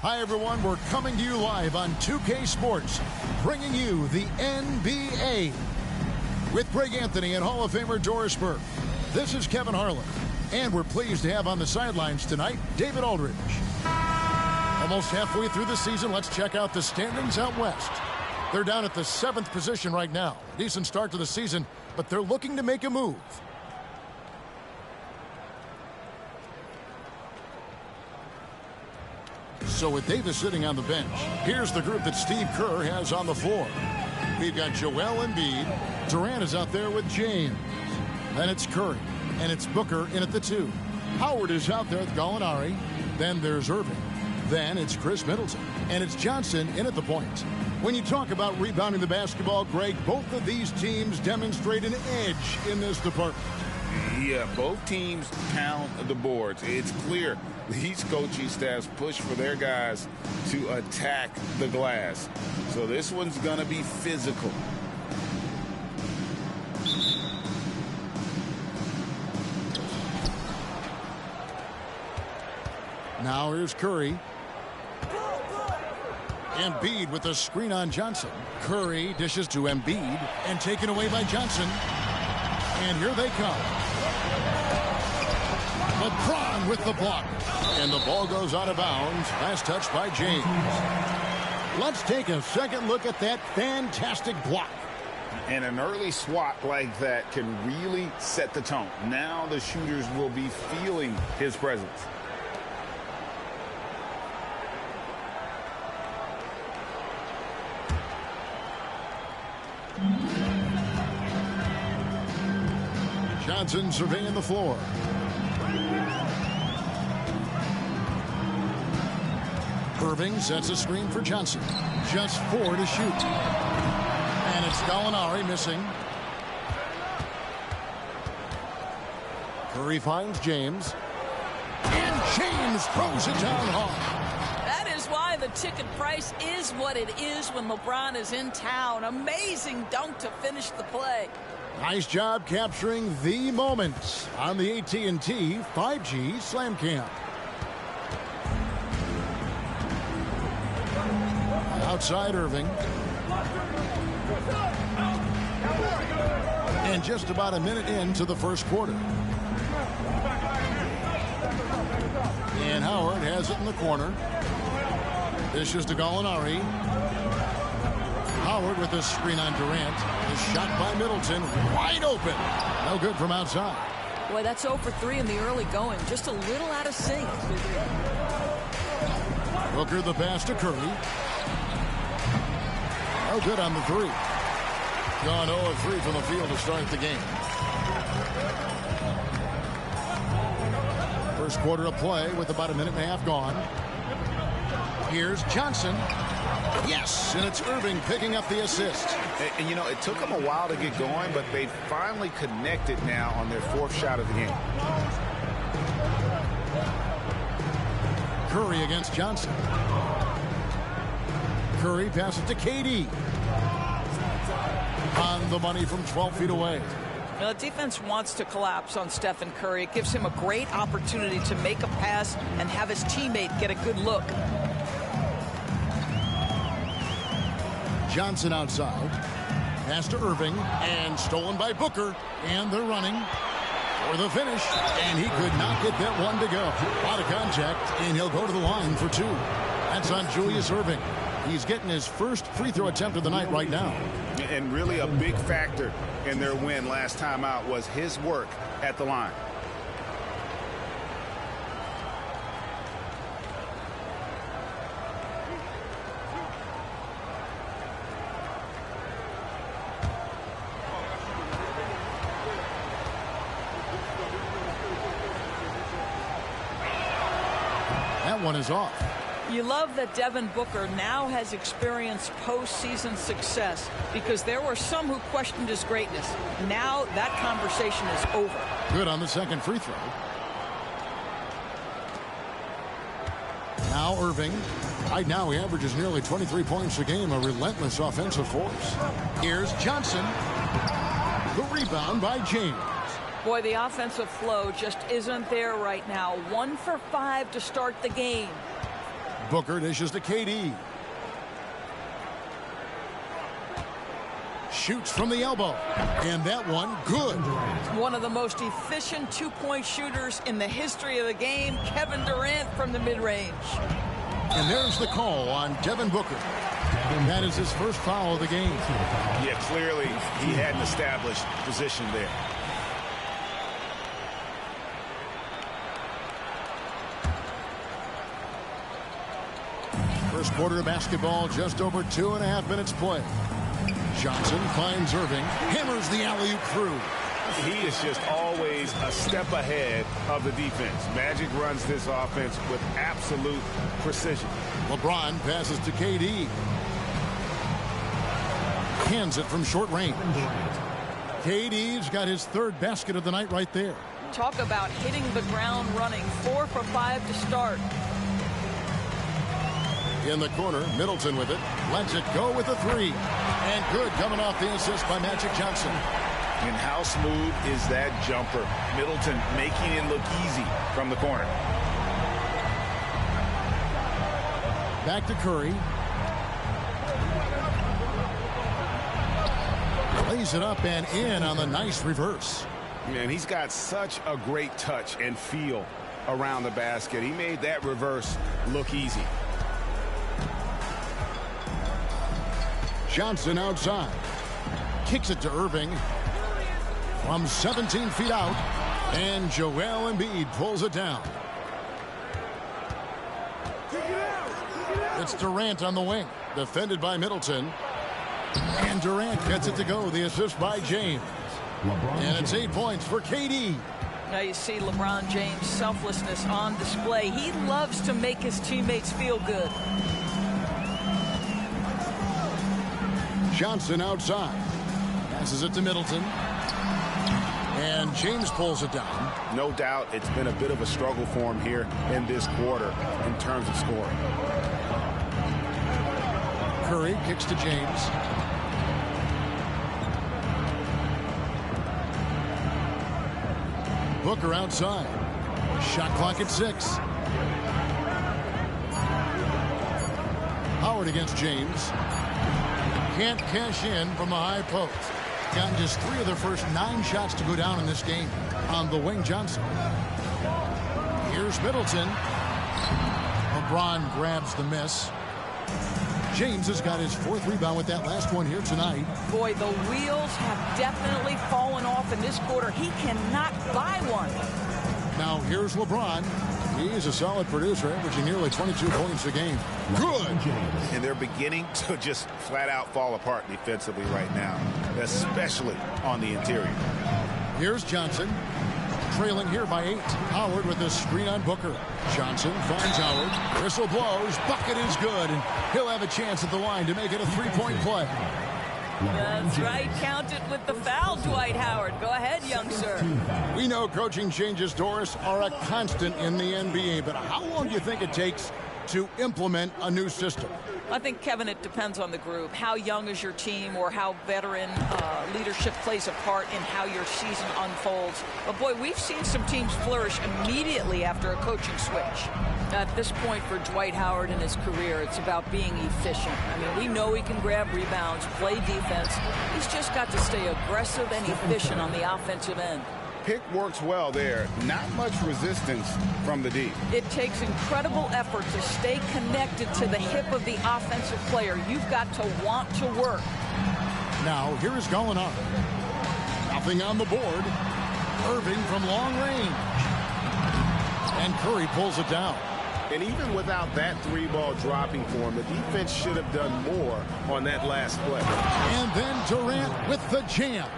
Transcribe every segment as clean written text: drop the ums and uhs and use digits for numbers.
Hi, everyone. We're coming to you live on 2K Sports, bringing you the NBA with Greg Anthony and Hall of Famer Doris Burke. This is Kevin Harlan, and we're pleased to have on the sidelines tonight David Aldridge. Almost halfway through the season, let's check out the standings out west. They're down at the 7th position right now. Decent start to the season, but they're looking to make a move. So with Davis sitting on the bench, here's the group that Steve Kerr has on the floor. We've got Joel Embiid. Durant is out there with James. Then it's Curry, and it's Booker in at the 2. Howard is out there with Gallinari. Then there's Erving. Then it's Chris Middleton, and it's Johnson in at the point. When you talk about rebounding the basketball, Greg, both of these teams demonstrate an edge in this department. Yeah, both teams pound the boards. It's clear these coaching staffs push for their guys to attack the glass. So this one's going to be physical. Now here's Curry. Embiid with a screen on Johnson. Curry dishes to Embiid and taken away by Johnson. And here they come. LeBron with the block. And the ball goes out of bounds. Last touch by James. Let's take a second look at that fantastic block. And an early swat like that can really set the tone. Now the shooters will be feeling his presence. Johnson surveying the floor. Erving sets a screen for Johnson. Just 4 to shoot. And it's Gallinari missing. Curry finds James. And James throws it down hard. That is why the ticket price is what it is when LeBron is in town. Amazing dunk to finish the play. Nice job capturing the moments on the AT&T 5G Slam Cam. Outside Erving. And just about a minute into the first quarter. And Howard has it in the corner. This is to Gallinari. Howard with a screen on Durant. The shot by Middleton, wide open. No good from outside. Boy, that's 0 for 3 in the early going. Just a little out of sync. Booker the pass to Curry. No good on the 3. Gone 0 of 3 from the field to start the game. First quarter of play with about a minute and a half gone. Here's Johnson. Yes, and it's Erving picking up the assist. And you know, it took them a while to get going, but they finally connected now on their 4th shot of the game. Curry against Johnson. Curry passes to KD. On the money from 12 feet away. Now, the defense wants to collapse on Stephen Curry. It gives him a great opportunity to make a pass and have his teammate get a good look. Johnson outside. Pass to Erving. And stolen by Booker. And they're running for the finish. And he could not get that one to go. Out of contact. And he'll go to the line for 2. That's on Julius Erving. He's getting his first free throw attempt of the night right now. And really a big factor in their win last time out was his work at the line. That one is off. You love that Devin Booker now has experienced postseason success because there were some who questioned his greatness. Now that conversation is over. Good on the second free throw. Now Erving. Right now he averages nearly 23 points a game, a relentless offensive force. Here's Johnson. The rebound by James. Boy, the offensive flow just isn't there right now. 1 for 5 to start the game. Booker dishes to KD. Shoots from the elbow. And that one, good. One of the most efficient two-point shooters in the history of the game, Kevin Durant from the mid-range. And there's the call on Devin Booker. That is his first foul of the game. Yeah, clearly he had an established position there. First quarter of basketball, just over 2.5 minutes play. Johnson finds Erving, hammers the alley-oop through. He is just always a step ahead of the defense. Magic runs this offense with absolute precision. LeBron passes to KD. Hands it from short range. KD's got his third basket of the night right there. Talk about hitting the ground running. 4 for 5 to start. In the corner, Middleton with it. Lets it go with a three. And good, coming off the assist by Magic Johnson. And how smooth is that jumper? Middleton making it look easy from the corner. Back to Curry. Lays it up and in on the nice reverse. Man, he's got such a great touch and feel around the basket. He made that reverse look easy. Johnson outside. Kicks it to Erving. From 17 feet out. And Joel Embiid pulls it down. It's Durant on the wing. Defended by Middleton. And Durant gets it to go. The assist by James. And it's 8 points for KD. Now you see LeBron James' selflessness on display. He loves to make his teammates feel good. Johnson outside. Passes it to Middleton. And James pulls it down. No doubt it's been a bit of a struggle for him here in this quarter in terms of scoring. Curry kicks to James. Booker outside. Shot clock at 6. Howard against James. Can't cash in from the high post. Gotten just 3 of their first 9 shots to go down in this game. On the wing, Johnson. Here's Middleton. LeBron grabs the miss. James has got his 4th rebound with that last one here tonight. Boy, the wheels have definitely fallen off in this quarter. He cannot buy one. Now here's LeBron. He's a solid producer, averaging nearly 22 points a game. Good. And they're beginning to just flat out fall apart defensively right now, especially on the interior. Here's Johnson. Trailing here by 8. Howard with a screen on Booker. Johnson finds Howard. Whistle blows. Bucket is good. And he'll have a chance at the line to make it a 3-point play. That's right. Count it with the foul, Dwight Howard. Go ahead, young sir. We know coaching changes, Doris, are a constant in the NBA. But how long do you think it takes to implement a new system? I think, Kevin, it depends on the group. How young is your team, or how veteran leadership plays a part in how your season unfolds. But, boy, we've seen some teams flourish immediately after a coaching switch. At this point for Dwight Howard in his career, it's about being efficient. I mean, we know he can grab rebounds, play defense. He's just got to stay aggressive and efficient on the offensive end. Pick works well there. Not much resistance from the D. It takes incredible effort to stay connected to the hip of the offensive player. You've got to want to work. Now, here is Gallinari. Nothing on the board. Erving from long range. And Curry pulls it down. And even without that 3-ball dropping for him, the defense should have done more on that last play. And then Durant with the jam.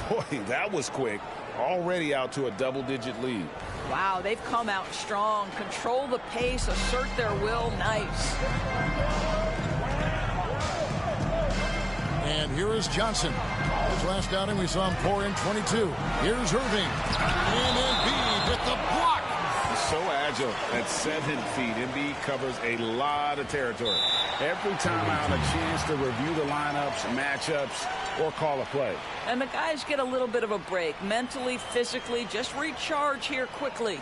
Boy, that was quick. Already out to a double-digit lead. Wow, they've come out strong. Control the pace, assert their will. Nice. And here is Johnson. His last outing, we saw him pour in 22. Here's Erving. And Embiid with the block. He's so agile at 7 feet. Embiid covers a lot of territory. Every time out, a chance to review the lineups, matchups, or call a play. And the guys get a little bit of a break. Mentally, physically, just recharge here quickly.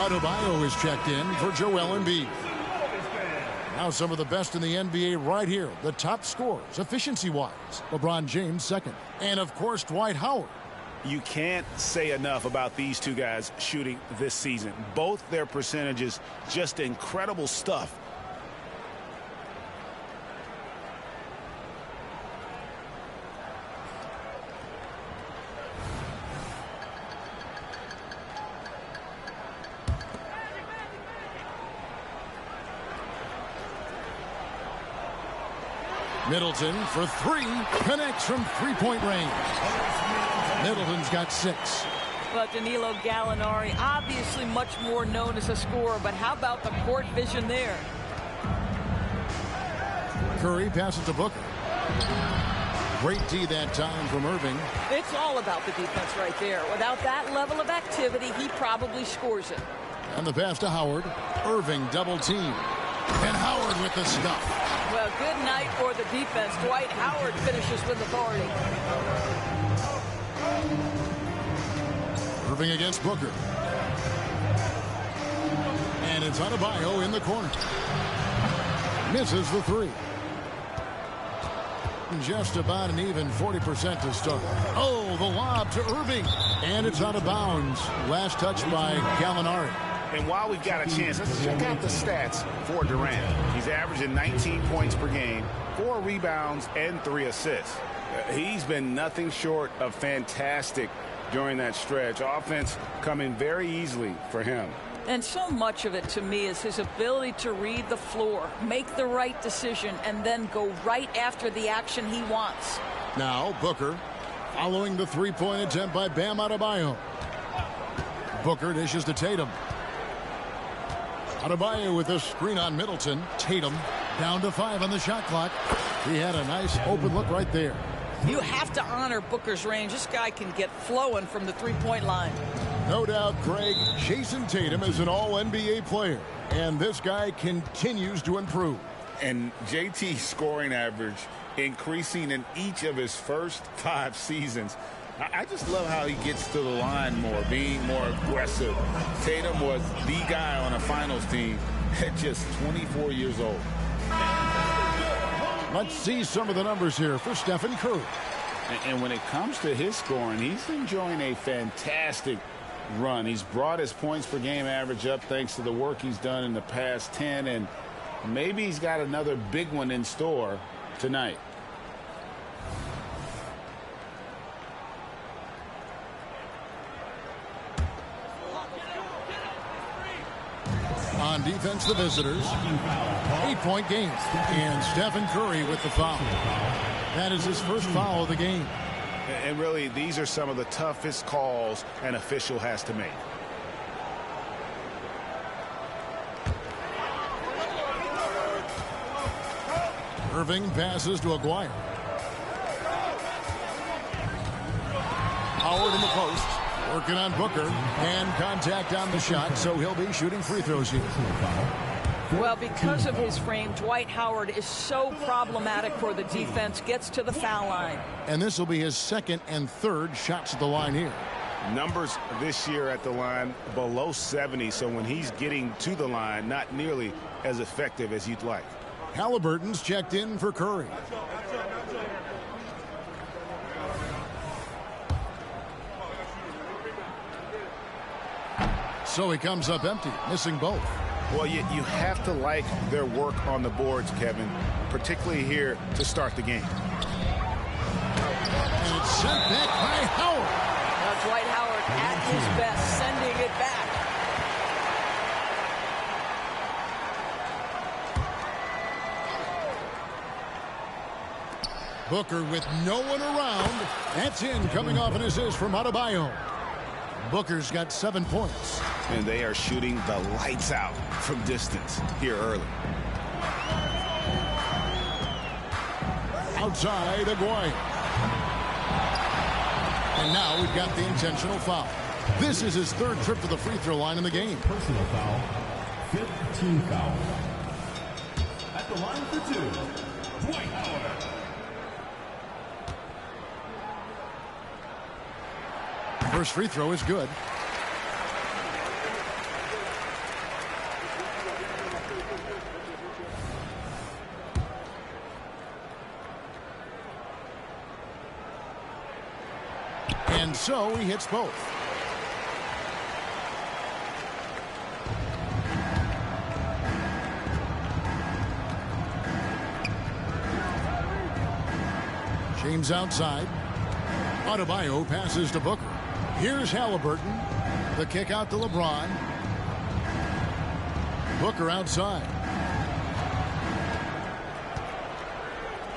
Adebayo is checked in for Joel Embiid. Now some of the best in the NBA right here. The top scorers, efficiency-wise. LeBron James second. And, of course, Dwight Howard. You can't say enough about these two guys shooting this season. Both their percentages, just incredible stuff. Middleton for three. Connects from three-point range. Middleton's got 6. But Danilo Gallinari, obviously much more known as a scorer, but how about the court vision there? Curry passes to Booker. Great D that time from Erving. It's all about the defense right there. Without that level of activity, he probably scores it. And the pass to Howard. Erving double team. And Howard with the stuff. Well, good night for the defense. Dwight Howard finishes with authority. Erving against Booker. And it's Adebayo in the corner. Misses the 3. Just about an even 40% to start. Oh, the lob to Erving. And it's out of bounds. Last touch by Gallinari. And while we've got a chance, let's check out the stats for Durant. He's averaging 19 points per game, 4 rebounds, and 3 assists. He's been nothing short of fantastic during that stretch. Offense coming very easily for him. And so much of it, to me, is his ability to read the floor, make the right decision, and then go right after the action he wants. Now Booker following the three-point attempt by Bam Adebayo. Booker dishes to Tatum. Adebayo with a screen on Middleton. Tatum down to 5 on the shot clock. He had a nice open look right there. You have to honor Booker's range. This guy can get flowing from the three-point line. No doubt, Craig. Jason Tatum is an all-NBA player, and this guy continues to improve. And JT's scoring average increasing in each of his first 5 seasons. I just love how he gets to the line more, being more aggressive. Tatum was the guy on a finals team at just 24 years old. Let's see some of the numbers here for Stephen Curry. And when it comes to his scoring, he's enjoying a fantastic run. He's brought his points per game average up thanks to the work he's done in the past 10, and maybe he's got another big one in store tonight. On defense, the visitors. 8-point game. And Stephen Curry with the foul. That is his first foul of the game. And really, these are some of the toughest calls an official has to make. Erving passes to Aguirre. Howard in the post. Working on Booker, and contact on the shot, so he'll be shooting free throws here. Well, because of his frame, Dwight Howard is so problematic for the defense, gets to the foul line. And this will be his second and third shots at the line here. Numbers this year at the line below 70, so when he's getting to the line, not nearly as effective as you'd like. Halliburton's checked in for Curry. So he comes up empty, missing both. Well, you have to like their work on the boards, Kevin, particularly here to start the game. And it's sent back by Howard. Now Dwight Howard at his best, sending it back. Booker with no one around. That's in, coming off an assist from Adebayo. Booker's got 7 points. And they are shooting the lights out from distance here early. Outside, Aguirre. And now we've got the intentional foul. This is his 3rd trip to the free throw line in the game. Personal foul, 15 foul. At the line for 2, Dwight Howard. First free throw is good. And so he hits both. James outside. Adebayo passes to Booker. Here's Halliburton. The kick out to LeBron. Booker outside.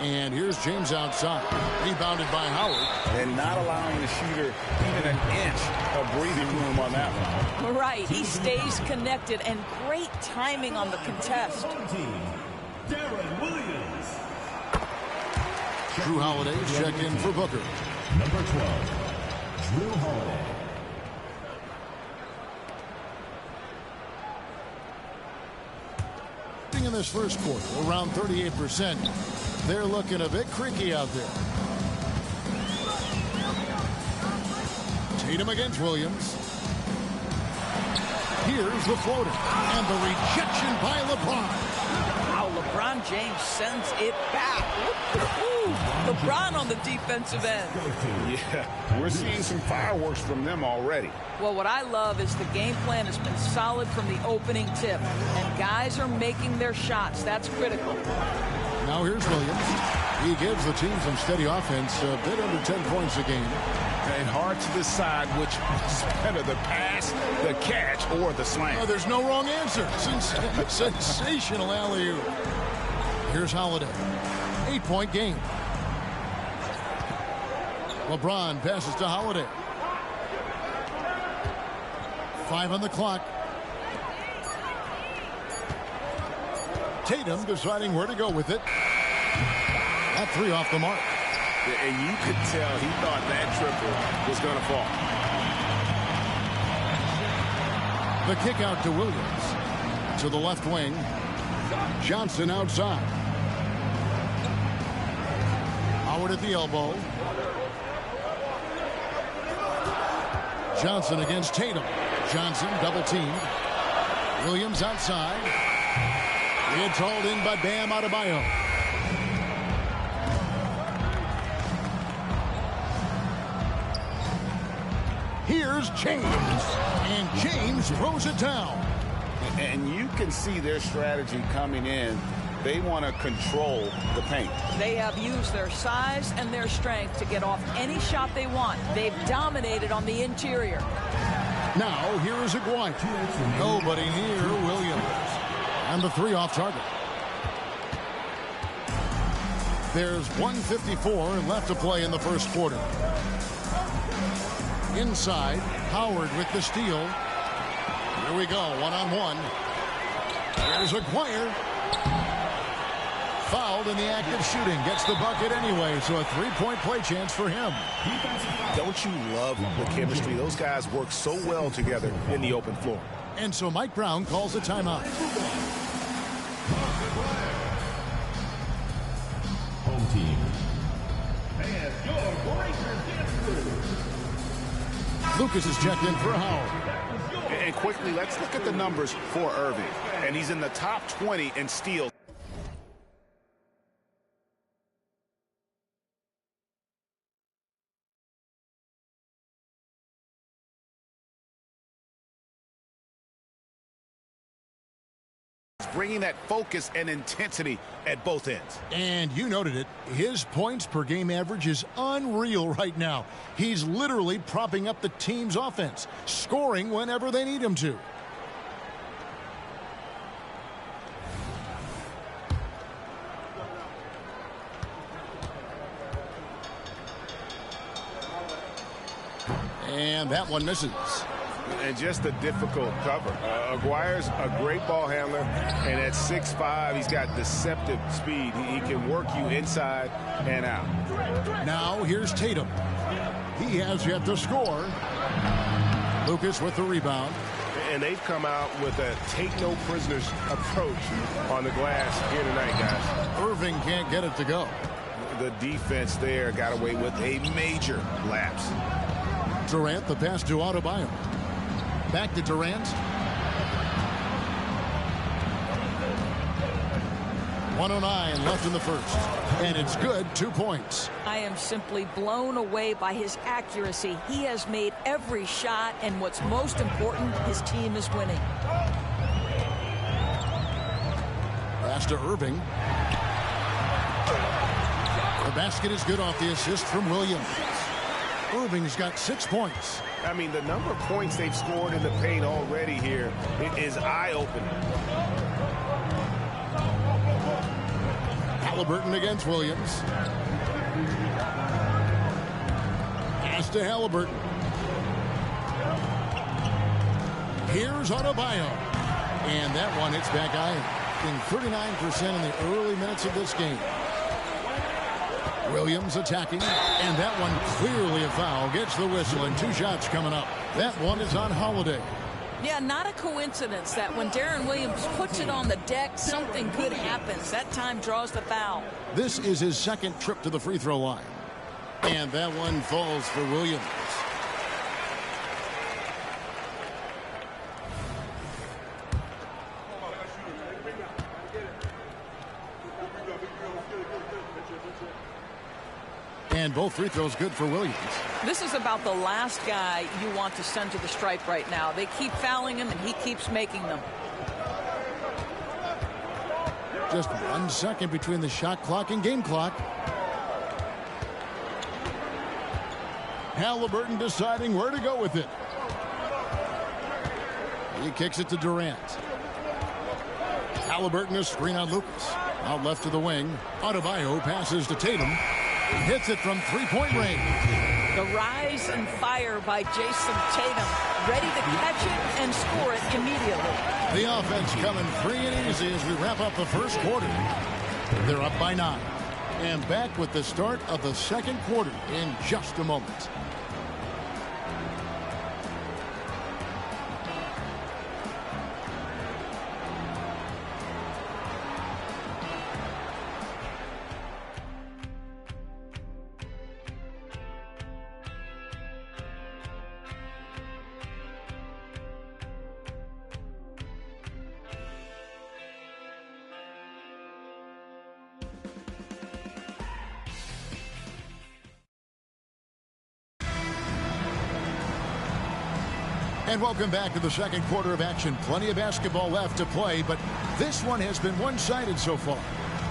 And here's James outside. Rebounded by Howard. And not allowing the shooter even an inch of breathing room on that one. Right. He stays connected, and great timing on the contest. Darren Williams. Drew Holiday's check in for Booker. Number 12, Drew Holiday. In this first quarter, around 38%. They're looking a bit creaky out there. Tatum against Williams. Here's the floater. And the rejection by LeBron. Wow, LeBron James sends it back. Ooh, LeBron on the defensive end. Yeah, we're seeing some fireworks from them already. Well, what I love is the game plan has been solid from the opening tip, and guys are making their shots. That's critical. Now here's Williams. He gives the team some steady offense, a bit under 10 points a game. And hard to decide which was better, the pass, the catch, or the slam. Oh, there's no wrong answer. Sensational alley-oop. Here's Holiday. 8-point game. LeBron passes to Holiday. 5 on the clock. Tatum deciding where to go with it. That 3 off the mark. And you could tell he thought that triple was going to fall. The kick out to Williams. To the left wing. Johnson outside. Howard at the elbow. Johnson against Tatum. Johnson double teamed. Williams outside. It's hauled in by Bam Adebayo. Here's James. And James throws it down. And you can see their strategy coming in. They want to control the paint. They have used their size and their strength to get off any shot they want. They've dominated on the interior. Now here is Aguirre. Nobody near Williams. And the 3 off target. There's 1:54 left to play in the first quarter. Inside, Howard with the steal. Here we go, one-on-one. Here's Aguirre. Fouled in the act of shooting. Gets the bucket anyway, so a 3-point play chance for him. Don't you love the chemistry? Those guys work so well together in the open floor. And so Mike Brown calls a timeout. Home team. And your Breakers dance crew. Lucas is checked in for Howard. And quickly, let's look at the numbers for Erving. And he's in the top 20 in steals. Bringing that focus and intensity at both ends. And you noted it. His points per game average is unreal right now. He's literally propping up the team's offense, scoring whenever they need him to. And that one misses. And just a difficult cover. Aguirre's a great ball handler, and at 6'5", he's got deceptive speed. He can work you inside and out. Now here's Tatum. He has yet to score. Lucas with the rebound. And they've come out with a take-no-prisoners approach on the glass here tonight, guys. Erving can't get it to go. The defense there got away with a major lapse. Durant, the pass to Adebayo. Back to Durant. 1:09 left in the first. And it's good, 2 points. I am simply blown away by his accuracy. He has made every shot, and what's most important, his team is winning. Pass to Erving. The basket is good off the assist from Williams. Erving's got 6 points. I mean, the number of points they've scored in the paint already here is eye-opening. Halliburton against Williams. Pass to Halliburton. Here's Adebayo. And that one hits back iron. In 39% in the early minutes of this game. Williams attacking, and that one clearly a foul. Gets the whistle, and 2 shots coming up. That one is on Holiday. Yeah, not a coincidence that when Darren Williams puts it on the deck, something good happens. That time draws the foul. This is his second trip to the free throw line. And that one falls for Williams. And both free throws good for Williams. This is about the last guy you want to send to the stripe right now. They keep fouling him, and he keeps making them. Just 1 second between the shot clock and game clock. Halliburton deciding where to go with it. He kicks it to Durant. Halliburton a screen on Lucas. Out left to the wing. Adebayo passes to Tatum. Hits it from 3-point range. The rise and fire by Jason Tatum. Ready to catch it and score it immediately. The offense coming free and easy as we wrap up the first quarter. They're up by 9. And back with the start of the second quarter in just a moment. And welcome back to the second quarter of action. Plenty of basketball left to play, but this one has been one-sided so far.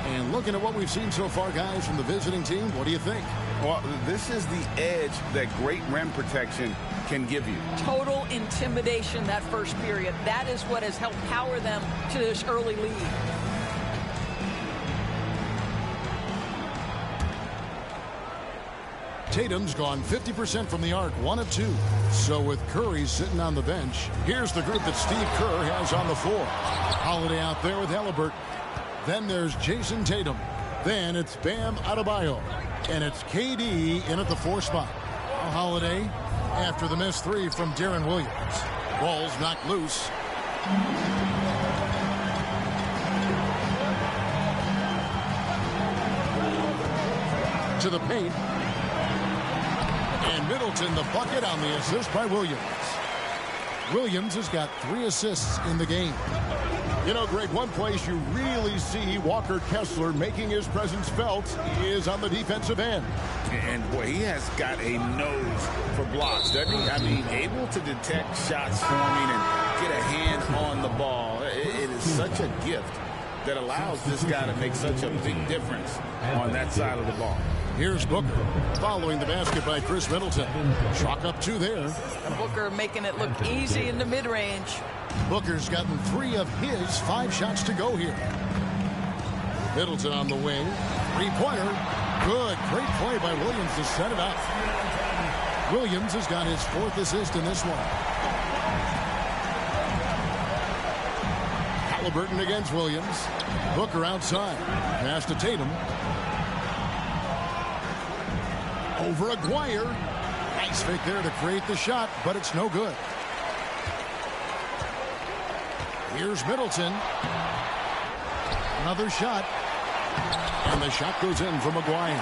And looking at what we've seen so far, guys, from the visiting team, what do you think? Well, this is the edge that great rim protection can give you. Total intimidation that first period. That is what has helped power them to this early lead. Tatum's gone 50% from the arc, 1 of 2. So with Curry sitting on the bench, here's the group that Steve Kerr has on the floor. Holiday out there with Halliburton. Then there's Jason Tatum. Then it's Bam Adebayo. And it's KD in at the 4 spot. Holiday after the missed 3 from Darren Williams. Ball's knocked loose. To the paint. And Middleton the bucket on the assist by Williams. Williams has got 3 assists in the game. You know, Greg, one place you really see Walker Kessler making his presence felt is on the defensive end. And, boy, he has got a nose for blocks, doesn't he? I mean, able to detect shots forming and get a hand on the ball. It is such a gift that allows this guy to make such a big difference on that side of the ball. Here's Booker following the basket by Chris Middleton. Chalk up 2 there. And Booker making it look easy in the mid-range. Booker's gotten 3 of his 5 shots to go here. Middleton on the wing. 3-pointer. Good. Great play by Williams to set it up. Williams has got his 4th assist in this one. Halliburton against Williams. Booker outside. Pass to Tatum. Over Aguirre. Nice fake there to create the shot, but it's no good. Here's Middleton. Another shot. And the shot goes in from Aguirre.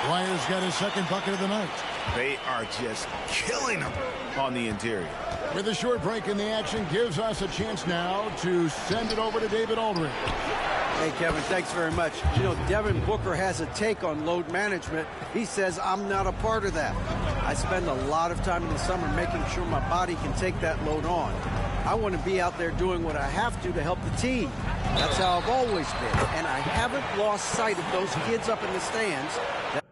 Aguirre's got his 2nd bucket of the night. They are just killing them on the interior. With a short break in the action, gives us a chance now to send it over to David Aldridge. Hey, Kevin, thanks very much. You know, Devin Booker has a take on load management. He says, I'm not a part of that. I spend a lot of time in the summer making sure my body can take that load on. I want to be out there doing what I have to help the team. That's how I've always been. And I haven't lost sight of those kids up in the stands that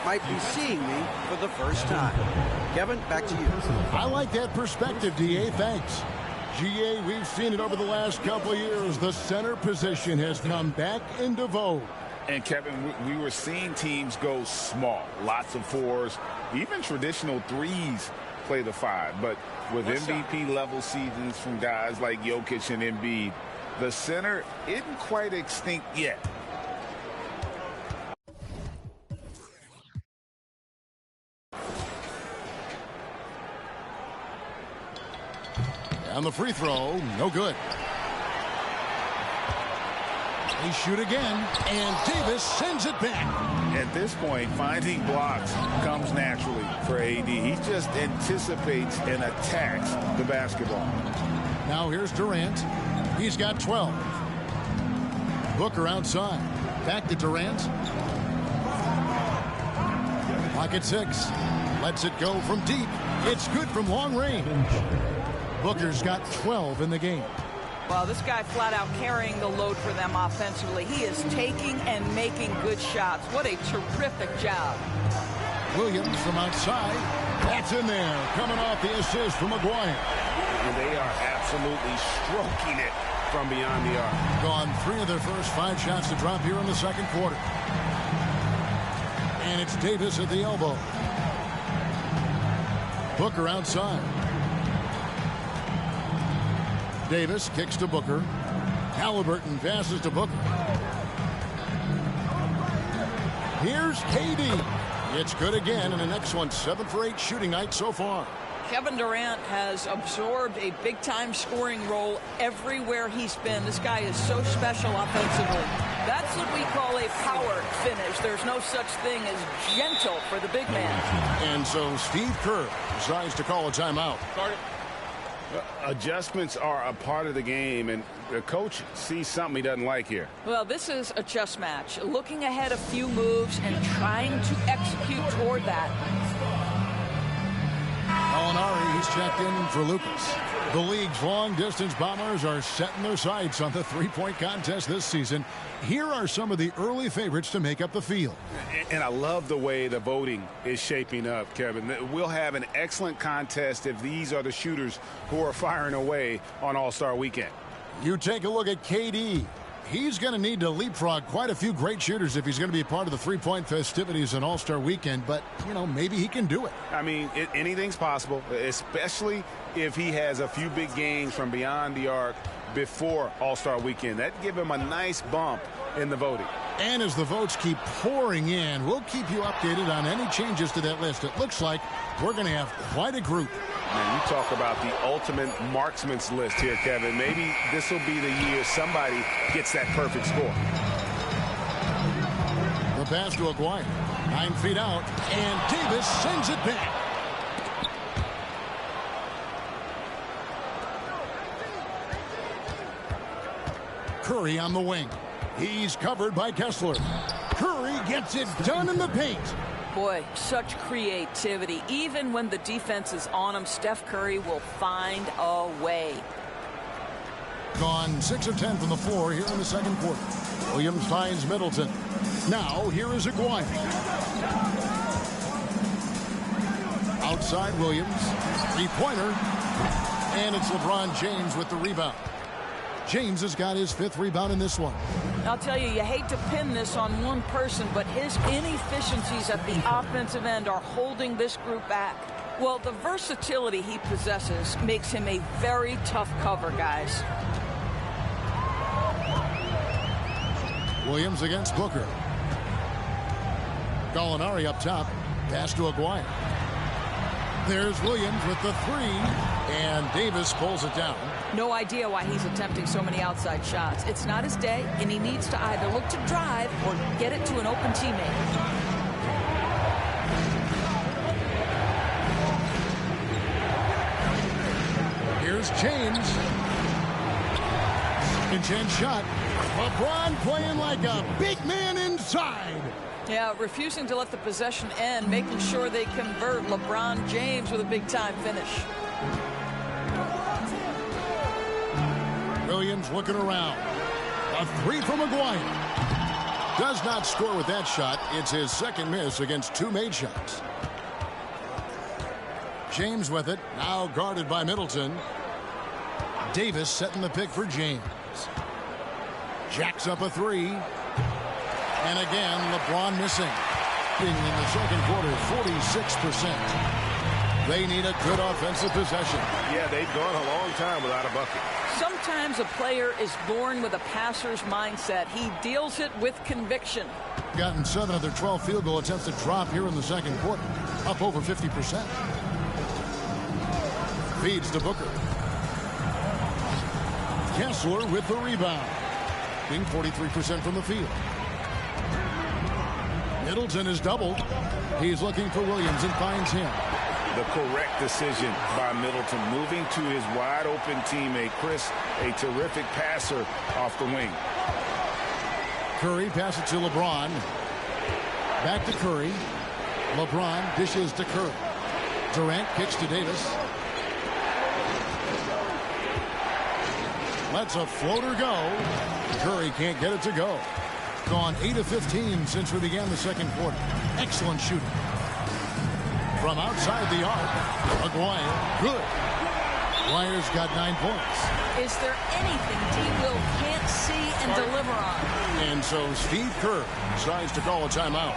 might be seeing me for the first time. Kevin, back to you. I like that perspective, DA. Thanks. GA, we've seen it over the last couple of years. The center position has come back into vogue. And, Kevin, we were seeing teams go small, lots of fours, even traditional threes play the five. But with MVP-level seasons from guys like Jokic and Embiid, the center isn't quite extinct yet. On the free throw, no good. They shoot again, and Davis sends it back. At this point, finding blocks comes naturally for AD. He just anticipates and attacks the basketball. Now here's Durant. He's got 12. Booker outside. Back to Durant. Pocket 6. Lets it go from deep. It's good from long range. Booker's got 12 in the game. Well, this guy flat out carrying the load for them offensively. He is taking and making good shots. What a terrific job. Williams from outside. That's in there. Coming off the assist from Maguire. And they are absolutely stroking it from beyond the arc. Gone 3 of their first 5 shots to drop here in the second quarter. And it's Davis at the elbow. Booker outside. Davis kicks to Booker. Halliburton passes to Booker. Here's KD. It's good again, and the next one 7 for 8 shooting night so far. Kevin Durant has absorbed a big-time scoring role everywhere he's been. This guy is so special offensively. That's what we call a power finish. There's no such thing as gentle for the big man. And so Steve Kerr decides to call a timeout. Adjustments are a part of the game, and the coach sees something he doesn't like here. Well, this is a chess match. Looking ahead a few moves and trying to execute toward that. Gallinari, he's checked in for Lucas. The league's long-distance bombers are setting their sights on the three-point contest this season. Here are some of the early favorites to make up the field. And I love the way the voting is shaping up, Kevin. We'll have an excellent contest if these are the shooters who are firing away on All-Star Weekend. You take a look at KD. He's going to need to leapfrog quite a few great shooters if he's going to be a part of the three-point festivities on All-Star Weekend. But, you know, maybe he can do it. I mean, anything's possible, especially if he has a few big games from beyond the arc before All-Star Weekend. That'd give him a nice bump in the voting. And as the votes keep pouring in, we'll keep you updated on any changes to that list. It looks like we're going to have quite a group. Man, you talk about the ultimate marksman's list here, Kevin. Maybe this will be the year somebody gets that perfect score. The pass to Aguirre. 9 feet out, and Davis sends it back. Curry on the wing. He's covered by Kessler. Curry gets it done in the paint. Boy, such creativity. Even when the defense is on him, Steph Curry will find a way. Gone 6 of 10 from the floor here in the second quarter. Williams finds Middleton. Now here is Aguirre. Outside Williams. Three-pointer. And it's LeBron James with the rebound. James has got his 5th rebound in this one. I'll tell you, you hate to pin this on one person, but his inefficiencies at the offensive end are holding this group back. Well, the versatility he possesses makes him a very tough cover, guys. Williams against Booker. Gallinari up top. Pass to Aguirre. There's Williams with the 3, and Davis pulls it down. No idea why he's attempting so many outside shots. It's not his day, and he needs to either look to drive or get it to an open teammate. Here's James. Intense shot. LeBron playing like a big man inside. Yeah, refusing to let the possession end, making sure they convert. LeBron James with a big-time finish. Williams looking around. A three from Maguire. Does not score with that shot. It's his second miss against two made shots. James with it. Now guarded by Middleton. Davis setting the pick for James. Jacks up a three. And again, LeBron missing. In the second quarter, 46%. They need a good offensive possession. Yeah, they've gone a long time without a bucket. Sometimes a player is born with a passer's mindset. He deals it with conviction. Gotten 7 of their 12 field goal attempts to drop here in the second quarter. Up over 50%. Feeds to Booker. Kessler with the rebound. Being 43% from the field. Middleton is doubled. He's looking for Williams and finds him. The correct decision by Middleton, moving to his wide-open teammate, Chris, a terrific passer off the wing. Curry passes to LeBron. Back to Curry. LeBron dishes to Curry. Durant kicks to Davis. Lets a floater go. Curry can't get it to go. Gone 8 of 15 since we began the second quarter. Excellent shooting. From outside the arc, Maguire, good. Maguire's got 9 points. Is there anything D-Will can't see and deliver on? And so Steve Kerr decides to call a timeout.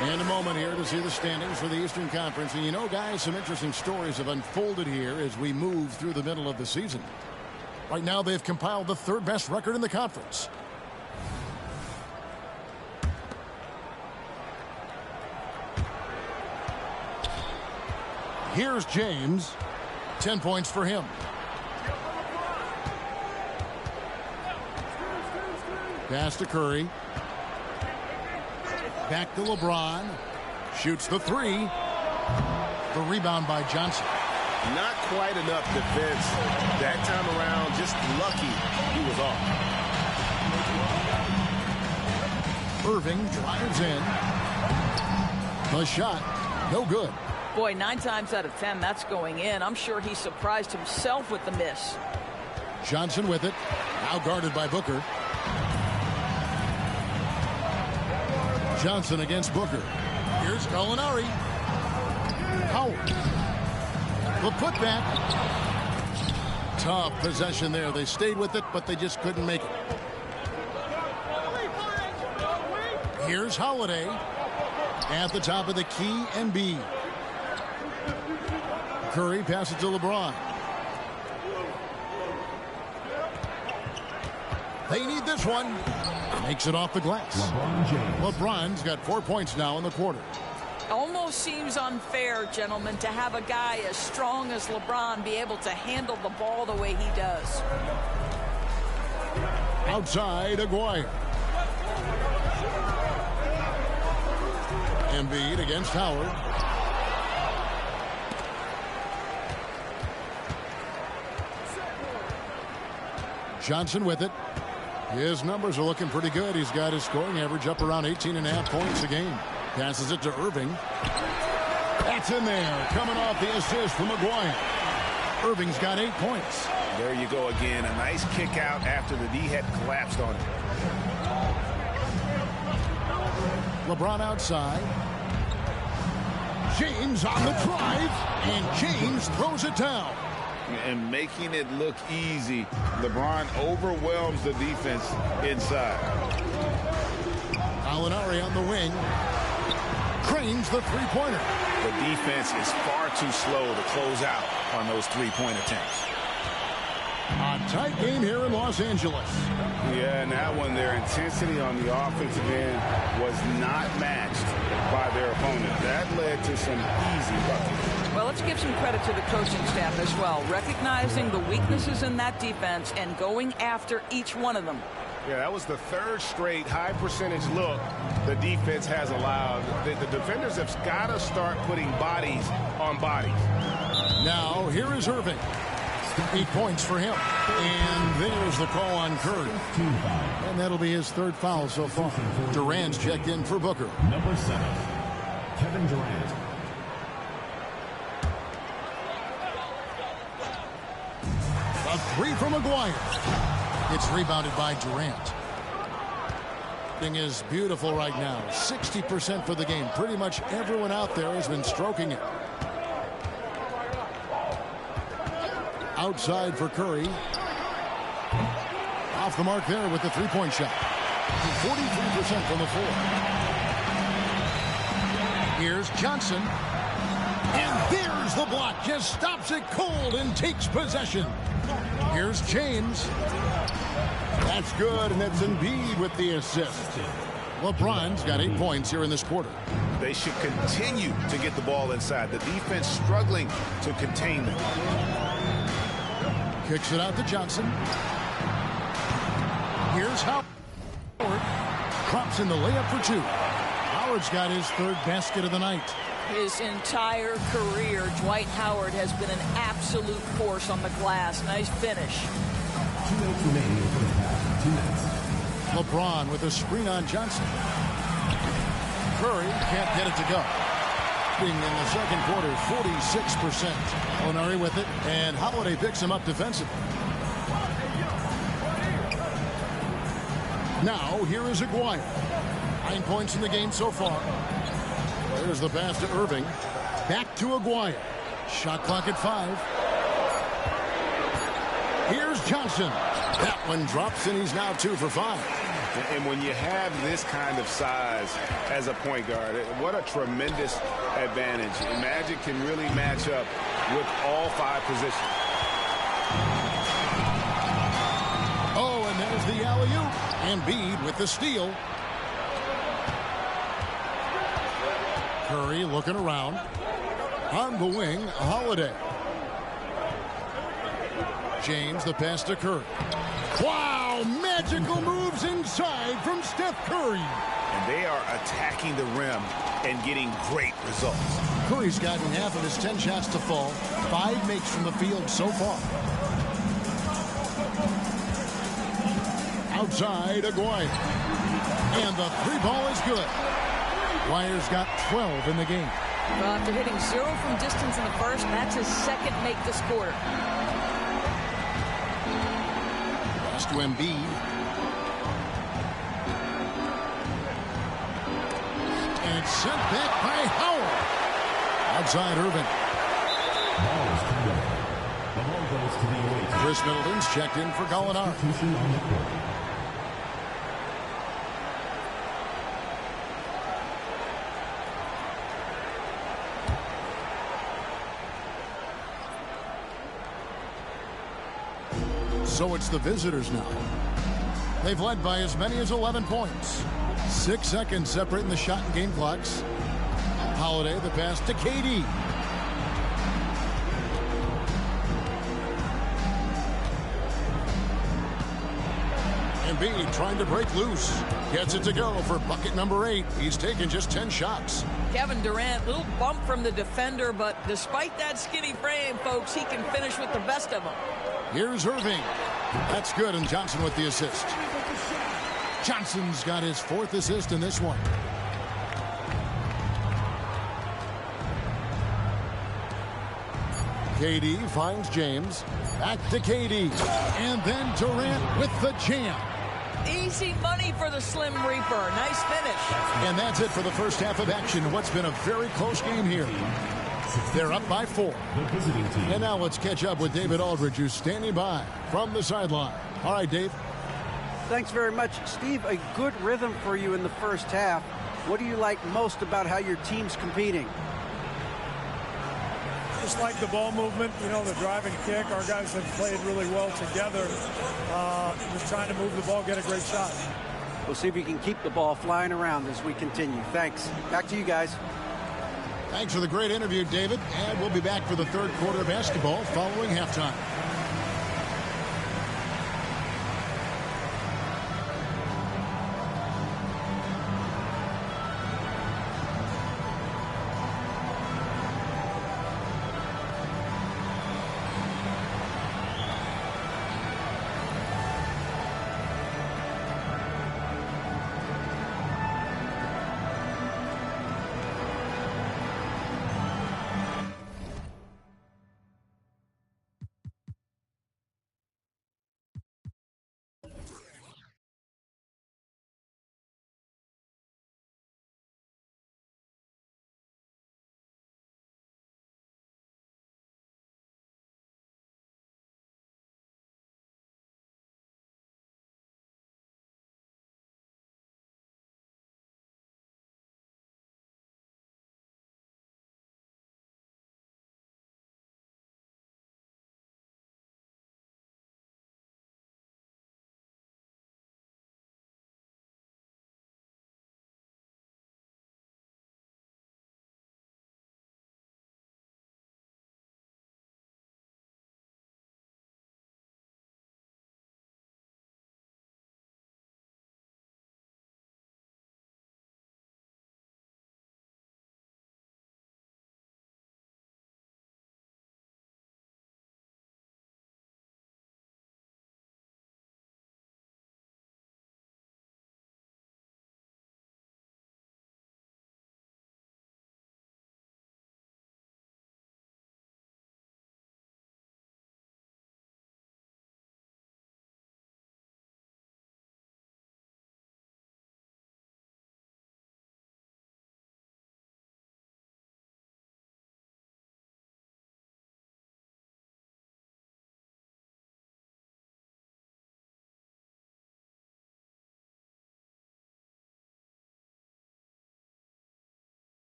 And a moment here to see the standings for the Eastern Conference. And you know, guys, some interesting stories have unfolded here as we move through the middle of the season. Right now, they've compiled the third best record in the conference. Here's James. 10 points for him. Pass to Curry. Back to LeBron. Shoots the three. The rebound by Johnson. Not quite enough defense that time around. Just lucky he was off. Erving drives in. The shot, no good. Boy, 9 times out of 10, that's going in. I'm sure he surprised himself with the miss. Johnson with it. Now guarded by Booker. Johnson against Booker. Here's Gallinari. Howard. The putback. Tough possession there. They stayed with it, but they just couldn't make it. Here's Holiday. At the top of the key, Embiid. Curry passes to LeBron. They need this one. Makes it off the glass. LeBron's got 4 points now in the quarter. Almost seems unfair, gentlemen, to have a guy as strong as LeBron be able to handle the ball the way he does. Outside, Aguirre. Embiid against Howard. Johnson with it. His numbers are looking pretty good. He's got his scoring average up around 18.5 points a game. Passes it to Erving. That's in there. Coming off the assist from Maguire. Erving's got 8 points. There you go again. A nice kick out after the D had collapsed on it. LeBron outside. James on the drive. And James throws it down. And making it look easy, LeBron overwhelms the defense inside. Gallinari on the wing. Cranes the three-pointer. The defense is far too slow to close out on those three-point attempts. A tight game here in Los Angeles. Yeah, and that one, their intensity on the offensive end was not matched by their opponent. That led to some easy buckets. Well, let's give some credit to the coaching staff as well, recognizing the weaknesses in that defense and going after each one of them. Yeah, that was the third straight high percentage look the defense has allowed. The defenders have got to start putting bodies on bodies. Now, here is Erving. 8 points for him. And there's the call on Curry. And that'll be his third foul so far. Durant's checked in for Booker. Number 7, Kevin Durant. A three from Maguire. It's rebounded by Durant. Thing is beautiful right now. 60% for the game. Pretty much everyone out there has been stroking it. Outside for Curry. Off the mark there with the three-point shot. 43% from the floor. Here's Johnson. And there's the block. Just stops it cold and takes possession. Here's James. That's good, and that's Embiid with the assist. LeBron's got 8 points here in this quarter. They should continue to get the ball inside. The defense struggling to contain them. Kicks it out to Johnson. Here's Howard. Drops in the layup for 2. Howard's got his third basket of the night. His entire career, Dwight Howard has been an absolute force on the glass. Nice finish. 2 minutes remaining in the first half. 2 minutes. LeBron with a screen on Johnson. Curry can't get it to go. In the second quarter, 46%. Gallinari with it, and Holiday picks him up defensively. Now, here is Aguirre. 9 points in the game so far. There's the pass to Erving. Back to Aguirre. Shot clock at 5. Here's Johnson. That one drops, and he's now 2 for 5. And when you have this kind of size as a point guard, what a tremendous advantage. Magic can really match up with all 5 positions. Oh, and there's the alley-oop. Embiid with the steal. Curry looking around. On the wing, Holiday. James, the pass to Curry. Wow, magical moves inside from Steph Curry. And they are attacking the rim and getting great results. Curry's gotten half of his 10 shots to fall. 5 makes from the field so far. Outside, Aguirre. And the 3-ball is good. Aguirre's got 12 in the game. Well, after hitting 0 from distance in the first, that's his second make this quarter. Pass to Embiid. And it's sent back by Howard. Outside Erving. Ball is turned over. The ball goes to the away team. Chris Middleton's checked in for Gallinari. Substitution on the court. So it's the visitors now. They've led by as many as 11 points. 6 seconds separating the shot and game clocks. Holiday, the pass to KD. Embiid trying to break loose. Gets it to go for bucket number 8. He's taken just 10 shots. Kevin Durant, little bump from the defender, but despite that skinny frame, folks, he can finish with the best of them. Here's Erving. That's good, and Johnson with the assist. Johnson's got his 4th assist in this one. KD finds James. Back to KD. And then Durant with the jam. Easy money for the Slim Reaper. Nice finish. And that's it for the first half of action. What's been a very close game here. They're up by 4. The visiting team. And now let's catch up with David Aldridge, who's standing by from the sideline. All right, Dave. Thanks very much, Steve. A good rhythm for you in the first half. What do you like most about how your team's competing? Just like the ball movement, you know, the drive and kick. Our guys have played really well together. Just trying to move the ball, get a great shot. We'll see if we can keep the ball flying around as we continue. Thanks. Back to you guys. Thanks for the great interview, David. And we'll be back for the third quarter of basketball following halftime.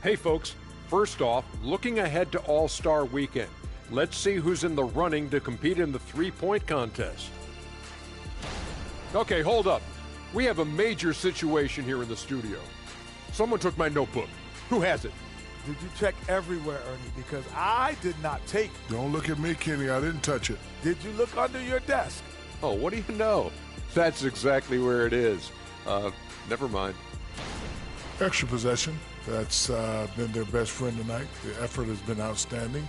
Hey folks, first off, looking ahead to All-Star Weekend, let's see who's in the running to compete in the three-point contest. Okay, hold up. We have a major situation here in the studio. Someone took my notebook. Who has it? Did you check everywhere, Ernie? Because I did not take it. Don't look at me, Kenny. I didn't touch it. Did you look under your desk? Oh, what do you know? That's exactly where it is. Never mind. Extra possession. That's been their best friend tonight. The effort has been outstanding.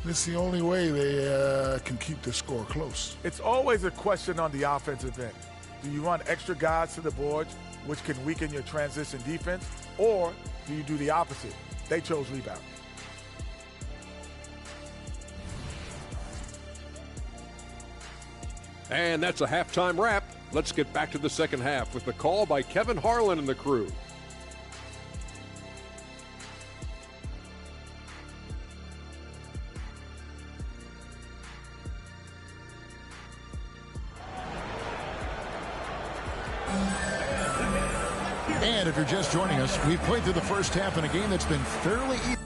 It's the only way they can keep the score close. It's always a question on the offensive end. Do you run extra guys to the boards, which can weaken your transition defense, or do you do the opposite? They chose rebound. And that's a halftime wrap. Let's get back to the second half with the call by Kevin Harlan and the crew. And if you're just joining us, we've played through the first half in a game that's been fairly even.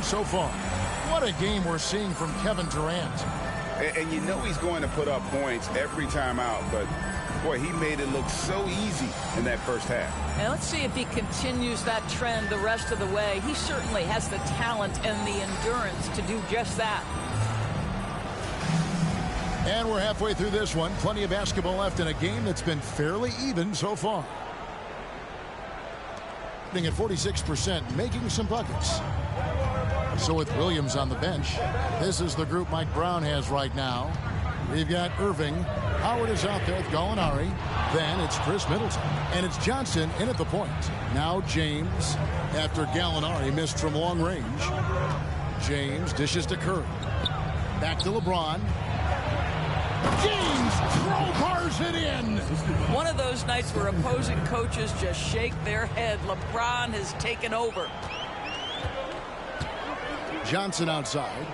So far. What a game we're seeing from Kevin Durant. And you know he's going to put up points every time out, but boy, he made it look so easy in that first half. And let's see if he continues that trend the rest of the way. He certainly has the talent and the endurance to do just that. And we're halfway through this one. Plenty of basketball left in a game that's been fairly even so far. At 46%, making some buckets. So with Williams on the bench, this is the group Mike Brown has right now. We've got Erving. Howard is out there with Gallinari. Then it's Chris Middleton. And it's Johnson in at the point. Now James, after Gallinari missed from long range. James dishes to Curry. Back to LeBron. James crowbars it in. One of those nights where opposing coaches just shake their head. LeBron has taken over. Johnson outside.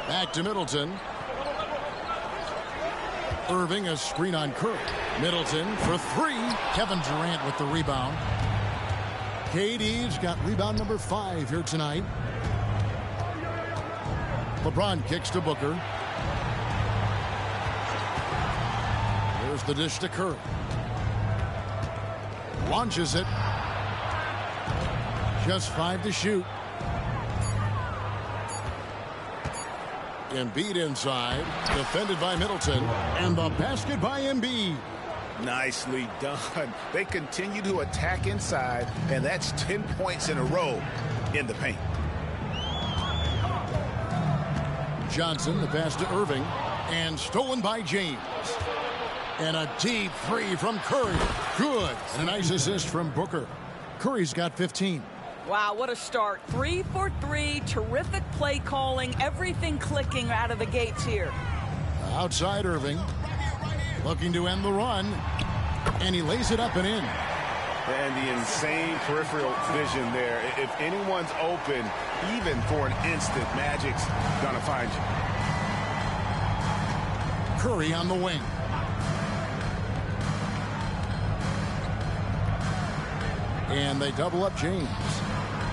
Back to Middleton. Erving, a screen on Curry. Middleton for three. Kevin Durant with the rebound. KD's got rebound number 5 here tonight. LeBron kicks to Booker. There's the dish to Curry. Launches it. Just 5 to shoot. Embiid inside. Defended by Middleton. And the basket by Embiid. Nicely done. They continue to attack inside, and that's 10 points in a row in the paint. Johnson, the pass to Erving. And stolen by James. And a deep three from Curry. Good. And a nice assist from Booker. Curry's got 15. Wow, what a start. 3 for 3. Terrific play calling. Everything clicking out of the gates here. Outside Erving. Looking to end the run. And he lays it up and in. and the insane peripheral vision there. If anyone's open, even for an instant, Magic's gonna find you. Curry on the wing. And they double up James.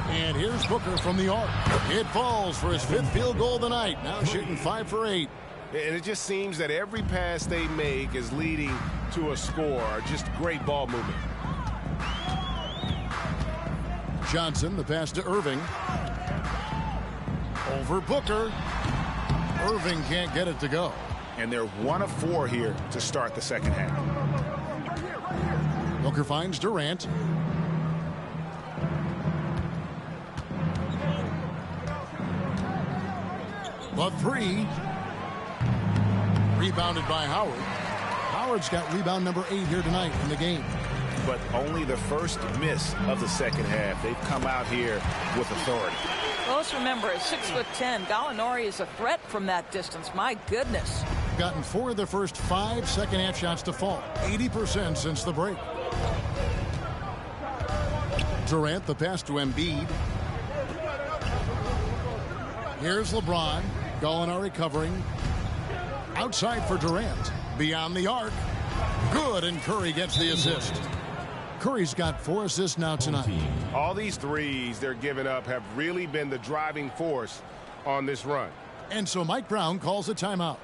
And here's Booker from the arc. It falls for his 5th field goal of the night. Now shooting 5 for 8. And it just seems that every pass they make is leading to a score. Just great ball movement. Johnson, the pass to Erving. Over Booker. Erving can't get it to go. And they're 1 of 4 here to start the second half. Booker finds Durant. The 3. Rebounded by Howard. Howard's got rebound number 8 here tonight in the game. But only the first miss of the second half. They've come out here with authority. Well, let's remember, at 6'10", Gallinari is a threat from that distance. My goodness. Gotten 4 of the first 5 second-half shots to fall. 80% since the break. Durant, the pass to Embiid. Here's LeBron. Gallinari covering. Outside for Durant. Beyond the arc. Good, and Curry gets the assist. Curry's got 4 assists now tonight. All these threes they're giving up have really been the driving force on this run. And so Mike Brown calls a timeout.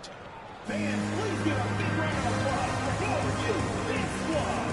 Please give a big round of applause for this squad.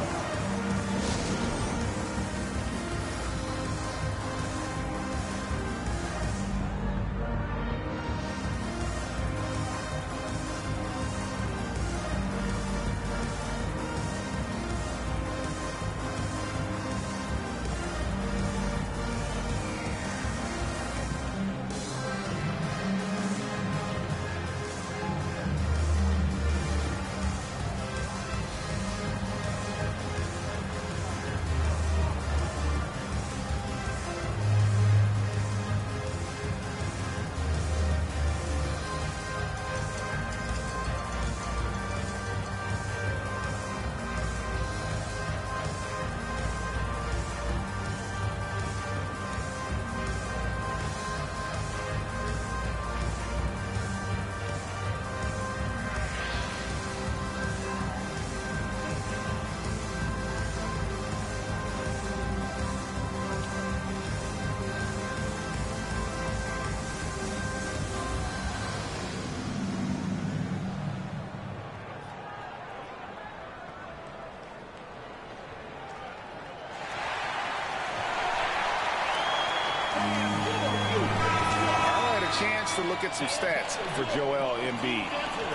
To look at some stats for Joel Embiid.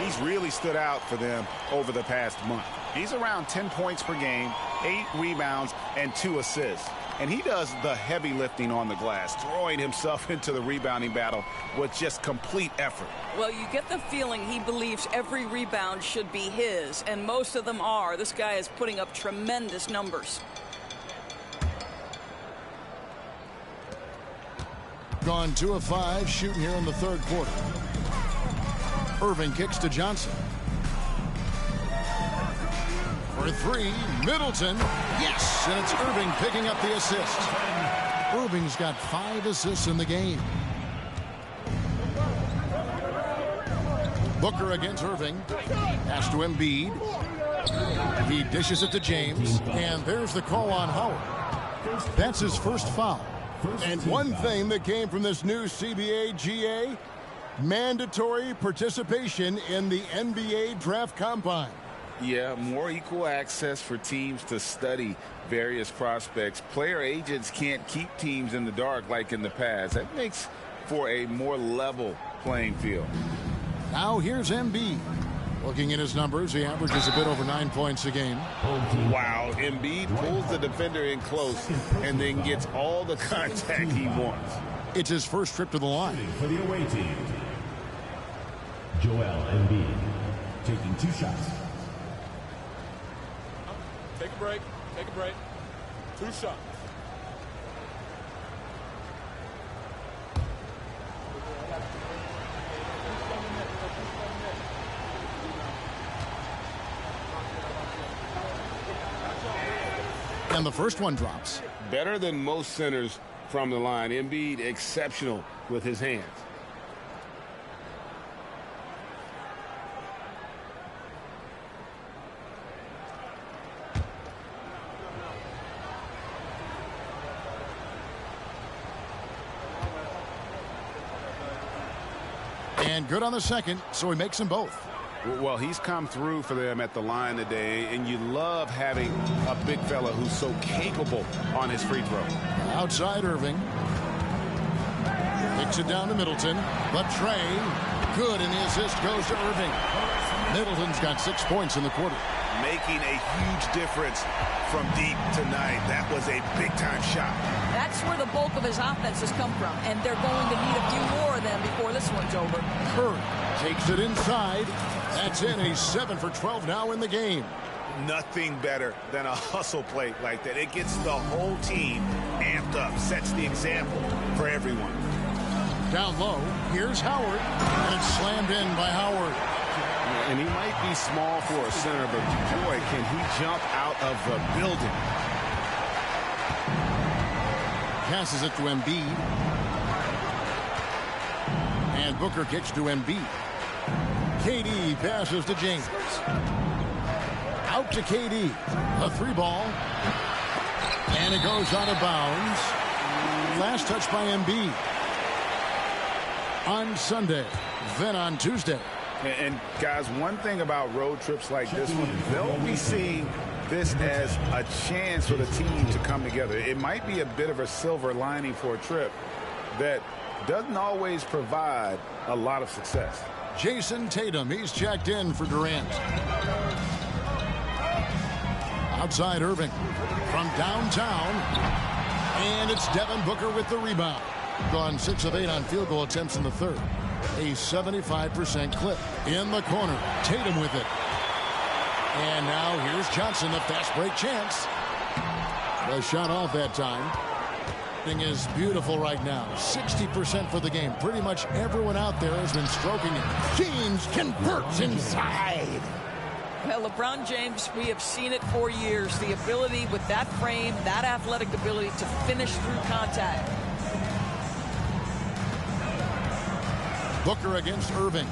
He's really stood out for them over the past month. He's around 10 points per game, 8 rebounds, and 2 assists. And he does the heavy lifting on the glass, throwing himself into the rebounding battle with just complete effort. Well, you get the feeling he believes every rebound should be his, and most of them are. This guy is putting up tremendous numbers. Gone 2 of 5 shooting here in the 3rd quarter. Erving kicks to Johnson. For 3, Middleton. Yes, and it's Erving picking up the assist. Erving's got 5 assists in the game. Booker against Erving. Pass to Embiid. He dishes it to James. And there's the call on Howard. That's his first foul. And one thing that came from this new CBA GA, mandatory participation in the NBA Draft Combine. Yeah, more equal access for teams to study various prospects. Player agents can't keep teams in the dark like in the past. That makes for a more level playing field. Now here's Embiid. Looking at his numbers, he averages a bit over 9 points a game. Wow, Embiid pulls the defender in close and then gets all the contact he wants. It's his first trip to the line. For the away team, Joel Embiid taking 2 shots. Take a break. Take a break. 2 shots. And the first one drops. Better than most centers from the line. Embiid exceptional with his hands. And good on the second, so he makes them both. Well, he's come through for them at the line today, and you love having a big fella who's so capable on his free throw. Outside Erving. Kicks it down to Middleton. But Trey, good, and the assist goes to Erving. Middleton's got 6 points in the quarter. Making a huge difference from deep tonight. That was a big-time shot. That's where the bulk of his offense has come from, and they're going to need a few more of them before this one's over. Curry takes it inside. That's in. He's 7 for 12 now in the game. Nothing better than a hustle play like that. It gets the whole team amped up, sets the example for everyone. Down low, here's Howard, and it's slammed in by Howard. And he might be small for a center, but boy, can he jump out of the building. Passes it to Embiid. And Booker kicks to Embiid. KD passes to James. Out to KD. A 3-ball. And it goes out of bounds. Last touch by Embiid. On Sunday. Then on Tuesday. And guys, one thing about road trips like this one, they'll be seeing this as a chance for the team to come together. It might be a bit of a silver lining for a trip that doesn't always provide a lot of success. Jason Tatum, he's checked in for Durant. Outside Erving from downtown. And it's Devin Booker with the rebound. Gone 6 of 8 on field goal attempts in the third. A 75% clip. In the corner. Tatum with it. And now here's Johnson, the fast break chance. The shot off that time. Thing is beautiful right now. 60% for the game. Pretty much everyone out there has been stroking it. James converts inside. Well, LeBron James, we have seen it for years. The ability with that frame, that athletic ability to finish through contact. Booker against Erving.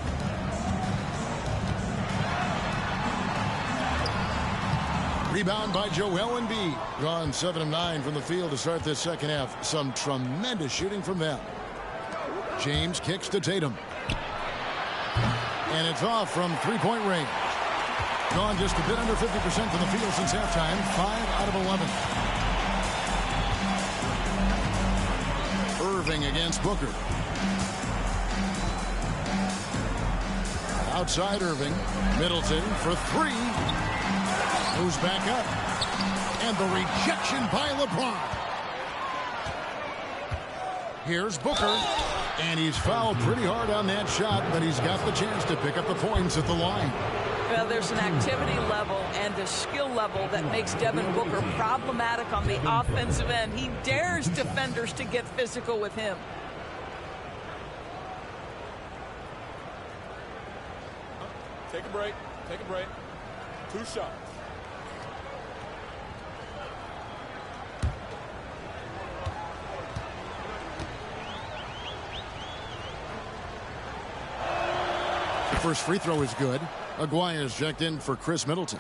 Rebound by Joel Embiid. Gone 7 of 9 from the field to start this second half. Some tremendous shooting from them. James kicks to Tatum. And it's off from 3-point range. Gone just a bit under 50% from the field since halftime. 5 out of 11. Erving against Booker. Outside Erving. Middleton for 3. Moves back up. And the rejection by LeBron. Here's Booker. And he's fouled pretty hard on that shot, but he's got the chance to pick up the points at the line. Well, there's an activity level and a skill level that makes Devin Booker problematic on the offensive end. He dares defenders to get physical with him. Take a break. Take a break. 2 shots. The first free throw is good. Aguirre's checked in for Chris Middleton.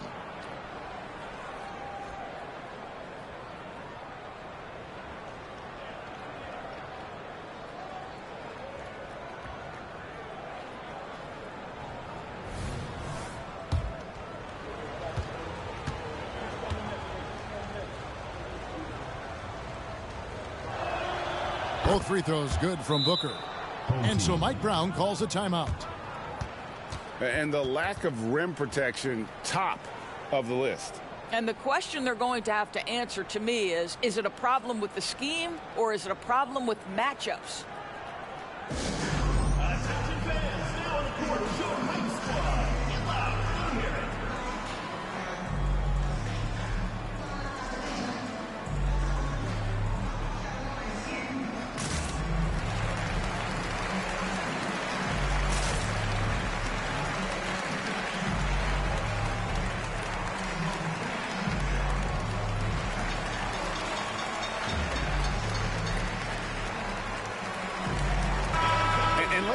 Both free throws good from Booker. And so Mike Brown calls a timeout. And the lack of rim protection, top of the list. And the question they're going to have to answer to me is it a problem with the scheme or is it a problem with matchups?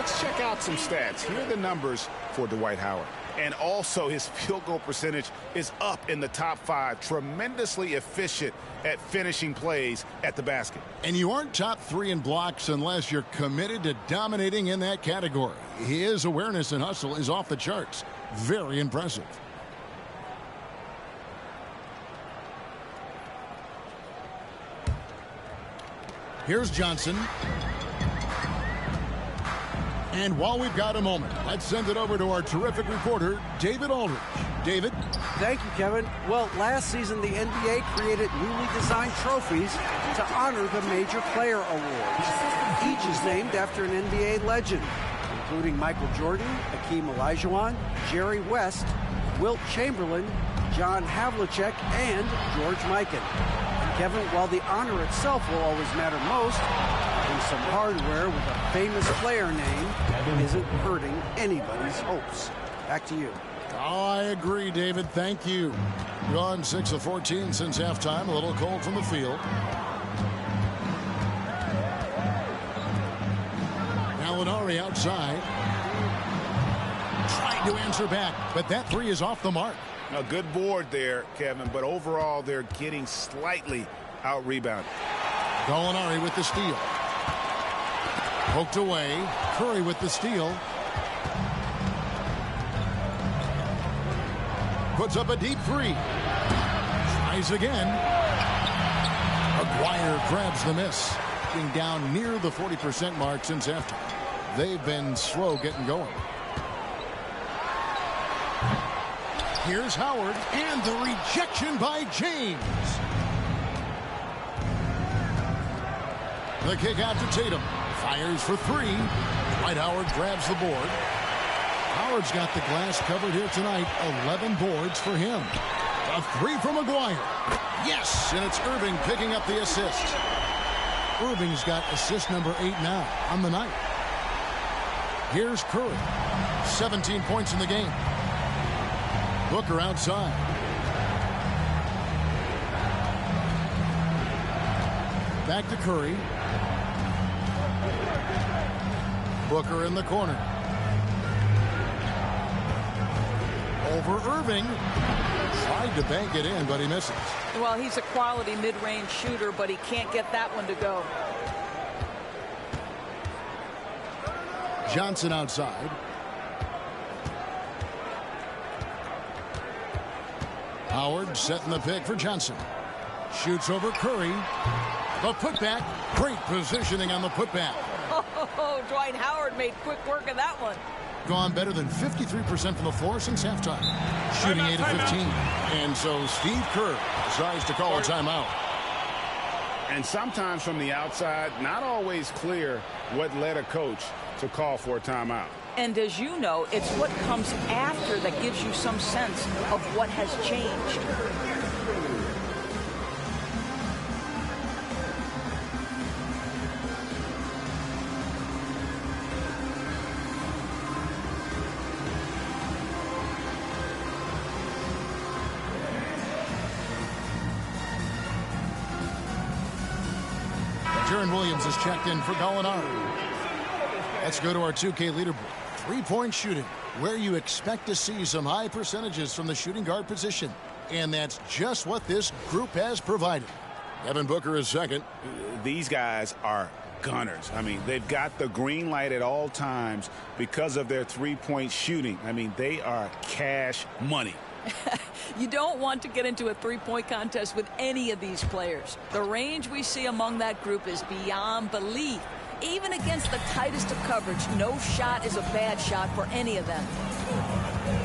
let's check out some stats. Here are the numbers for Dwight Howard. And also his field goal percentage is up in the top 5. Tremendously efficient at finishing plays at the basket. And you aren't top 3 in blocks unless you're committed to dominating in that category. His awareness and hustle is off the charts. Very impressive. Here's Johnson. And while we've got a moment, let's send it over to our terrific reporter, David Aldridge. David? Thank you, Kevin. Well, last season, the NBA created newly designed trophies to honor the major player awards. Each is named after an NBA legend, including Michael Jordan, Hakeem Olajuwon, Jerry West, Wilt Chamberlain, John Havlicek, and George Mikan. Kevin, while the honor itself will always matter most, some hardware with a famous player name isn't hurting anybody's hopes. Back to you. I agree, David. Thank you. Gone 6 of 14 since halftime. A little cold from the field. Gallinari outside. Trying to answer back, but that 3 is off the mark. A good board there, Kevin, but overall they're getting slightly out-rebounded. Gallinari with the steal. Poked away. Curry with the steal. Puts up a deep 3. Tries again. Maguire grabs the miss. Being down near the 40% mark since after. They've been slow getting going. Here's Howard, and the rejection by James. The kick out to Tatum. Fires for 3. Dwight Howard grabs the board. Howard's got the glass covered here tonight. 11 boards for him. A 3 from Maguire. Yes, and it's Erving picking up the assist. Erving's got assist number 8 now on the night. Here's Curry. 17 points in the game. Booker outside. Back to Curry. Booker in the corner. Over Erving. Tried to bank it in, but he misses. Well, he's a quality mid-range shooter, but he can't get that one to go. Johnson outside. Howard setting the pick for Johnson. Shoots over Curry. The putback. Great positioning on the putback. Oh, Dwight Howard made quick work of that one. Gone better than 53% from the floor since halftime. Shooting 8 of 15. And so Steve Kerr decides to call a timeout. And sometimes from the outside, not always clear what led a coach to call for a timeout. And as you know, it's what comes after that gives you some sense of what has changed. Jaron Williams is checked in for Gallinari. Let's go to our 2K leaderboard. 3-point shooting, where you expect to see some high percentages from the shooting guard position. And that's just what this group has provided. Devin Booker is second. These guys are gunners. I mean, they've got the green light at all times because of their 3-point shooting. I mean, they are cash money. You don't want to get into a 3-point contest with any of these players. The range we see among that group is beyond belief. Even against the tightest of coverage, no shot is a bad shot for any of them.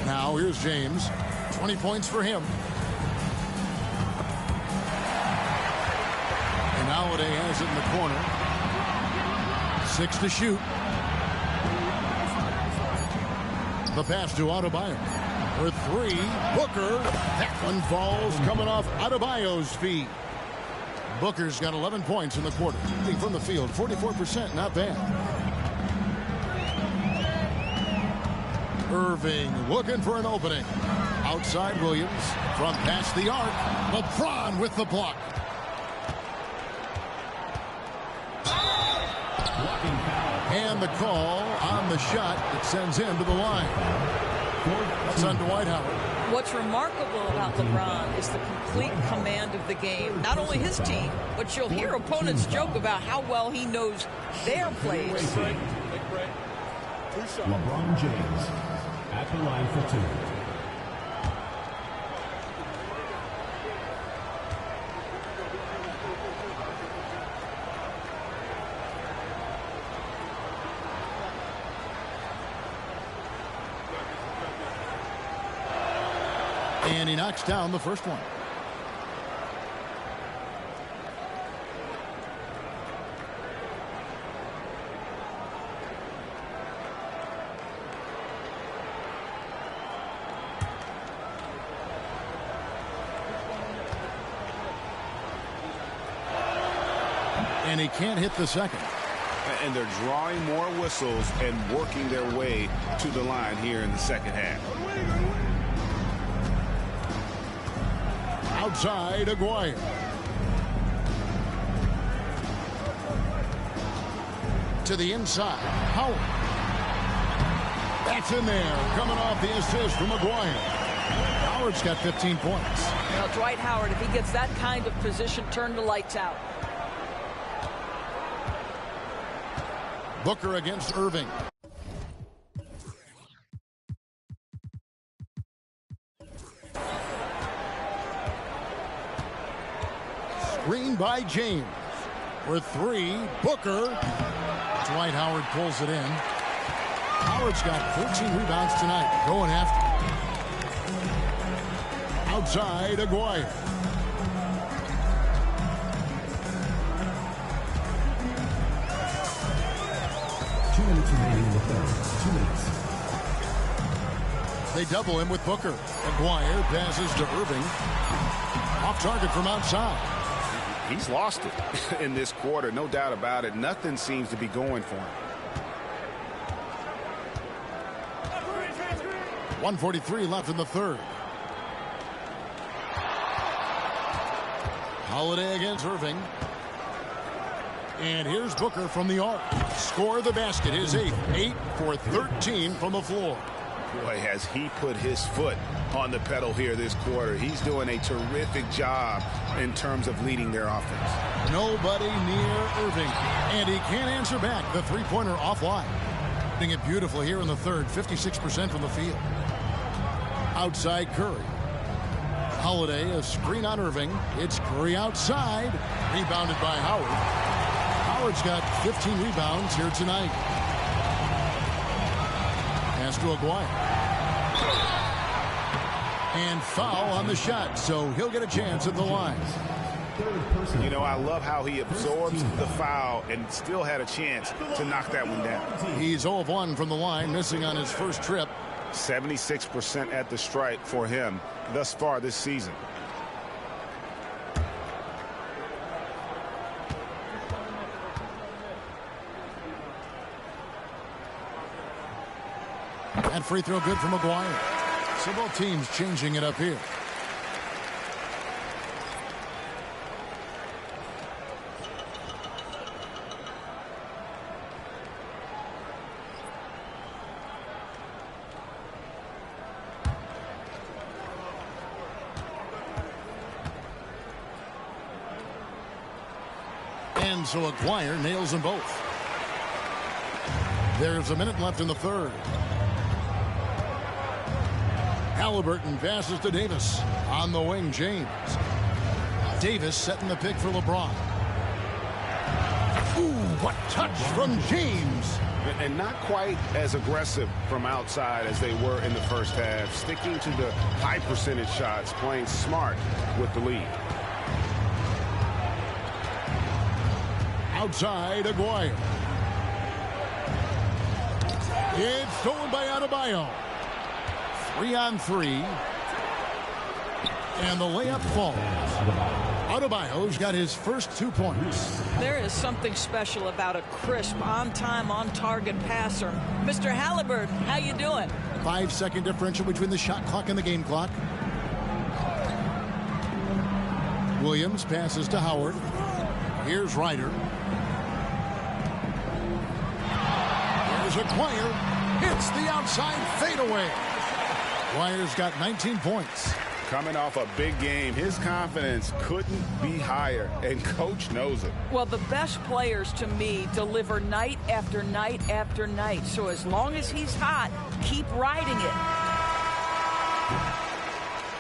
Now here's James. 20 points for him. And Holiday has it in the corner. 6 to shoot. The pass to Adebayo. For 3, Booker. That one falls coming off Adebayo's feet. Booker's got 11 points in the quarter. Shooting from the field, 44%, not bad. Erving looking for an opening. Outside Williams from past the arc. LeBron with the block. Blocking foul And the call on the shot that sends him to the line. That's on Dwight Howard. What's remarkable about LeBron is the complete command of the game. Not only his team, but you'll hear opponents joke about how well he knows their plays. LeBron James at the line for 2. And he knocks down the first one. And he can't hit the second. And they're drawing more whistles and working their way to the line here in the second half. Outside, Aguirre. To the inside, Howard. That's in there, coming off the assist from Aguirre. Howard's got 15 points. You know, Dwight Howard, if he gets that kind of position, turn the lights out. Booker against Erving. Screen by James. For 3, Booker. Dwight Howard pulls it in. Howard's got 14 rebounds tonight. Going after. Outside, Aguirre. They double him with Booker. Aguirre passes to Erving. Off target from outside. He's lost it in this quarter, no doubt about it. Nothing seems to be going for him. 1:43 left in the third. Holiday against Erving. And here's Booker from the arc. Score the basket, his 8th. 8 for 13 from the floor. Boy, has he put his foot on the pedal here this quarter. He's doing a terrific job in terms of leading their offense. Nobody near Erving. And he can't answer back. The three-pointer offline. Hitting it beautifully here in the third. 56% from the field. Outside Curry. Holiday, a screen on Erving. It's Curry outside. Rebounded by Howard. Howard's got 15 rebounds here tonight. Pass to Aguirre. And foul on the shot, so he'll get a chance at the line. You know, I love how he absorbs the foul and still had a chance to knock that one down. He's 0 of 1 from the line, missing on his first trip. 76% at the stripe for him thus far this season. That free throw good from Aguirre. So both teams changing it up here. And so Aguirre nails them both. There's a minute left in the third. Halliburton passes to Davis. On the wing, James. Davis setting the pick for LeBron. Ooh, what touch from James. And not quite as aggressive from outside as they were in the first half. Sticking to the high percentage shots, playing smart with the lead. Outside, Aguirre. It's stolen by Adebayo. 3-on-3. And the layup falls. Adebayo's got his first 2 points. There is something special about a crisp, on-time, on-target passer. Mr. Halliburton, how you doing? 5-second differential between the shot clock and the game clock. Williams passes to Howard. Here's Ryder. Here's Aguirre. Hits the outside fadeaway. Aguirre's got 19 points. Coming off a big game, his confidence couldn't be higher, and coach knows it. Well, the best players to me deliver night after night after night. So as long as he's hot, keep riding it.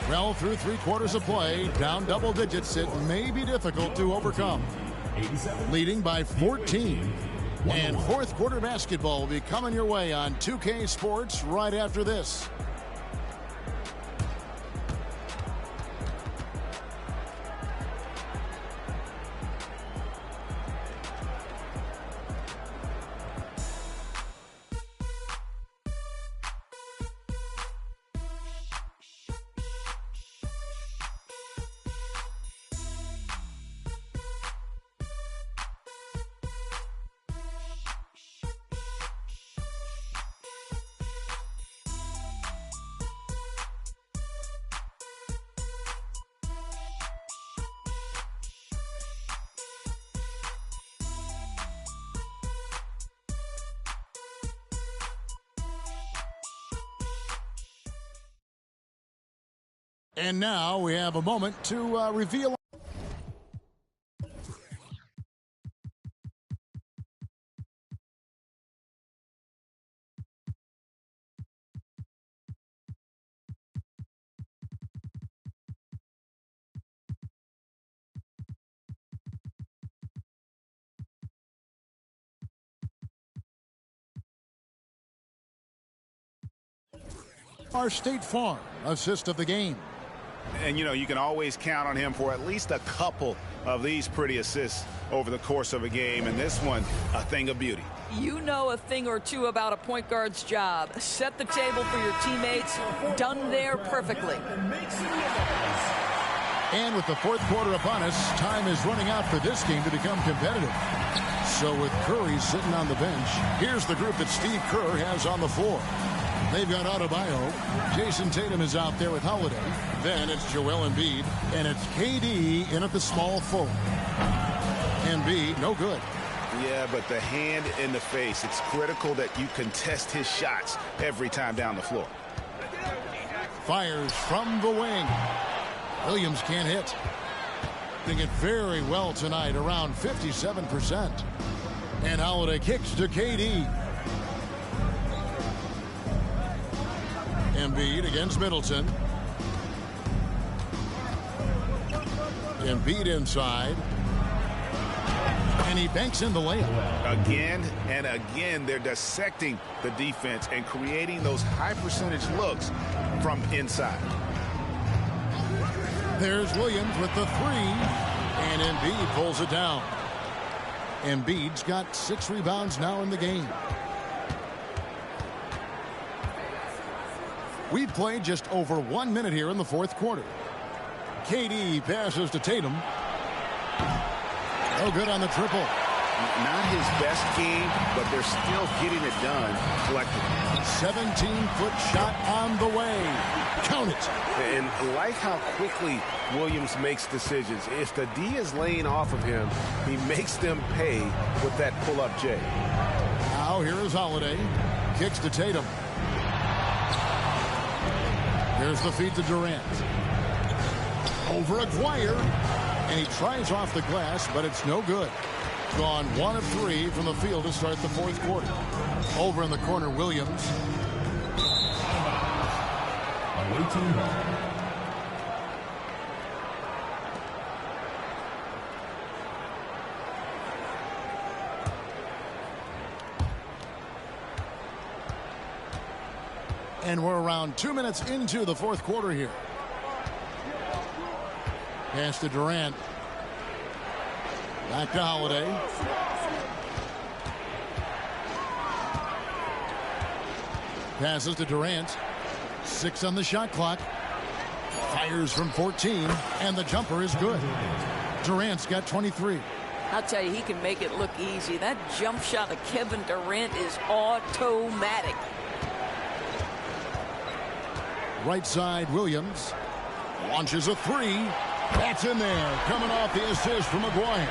Well, through 3 quarters of play, down double digits, it may be difficult to overcome. Leading by 14. And fourth quarter basketball will be coming your way on 2K Sports right after this. And now we have a moment to reveal. Our State Farm assist of the game. And, you know, you can always count on him for at least a couple of these pretty assists over the course of a game. And this one, a thing of beauty. You know a thing or two about a point guard's job. Set the table for your teammates. Done there perfectly. And with the fourth quarter upon us, time is running out for this game to become competitive. So with Curry sitting on the bench, here's the group that Steve Kerr has on the floor. They've got Adebayo. Jason Tatum is out there with Holiday. Then it's Joel Embiid. And it's KD in at the small forward. Embiid, no good. Yeah, but the hand in the face. It's critical that you contest his shots every time down the floor. Fires from the wing. Williams can't hit. Doing it very well tonight, around 57%. And Holiday kicks to KD. Embiid against Middleton. Embiid inside. And he banks in the layup. Again and again, they're dissecting the defense and creating those high percentage looks from inside. There's Williams with the three. And Embiid pulls it down. Embiid's got 6 rebounds now in the game. We've played just over 1 minute here in the fourth quarter. KD passes to Tatum. No good on the triple. Not his best game, but they're still getting it done collectively. 17-foot shot on the way. Count it. And like how quickly Williams makes decisions. If the D is laying off of him, he makes them pay with that pull-up J. Now here is Holiday. Kicks to Tatum. Here's the feed to Durant. Over Aguirre. And he tries off the glass, but it's no good. Gone 1 of 3 from the field to start the fourth quarter. Over in the corner, Williams. And we're around 2 minutes into the fourth quarter here. Pass to Durant. Back to Holiday. Passes to Durant. 6 on the shot clock. Fires from 14, and the jumper is good. Durant's got 23. I'll tell you, he can make it look easy. That jump shot of Kevin Durant is automatic. Right side, Williams. Launches a 3. That's in there. Coming off the assist from Aguirre.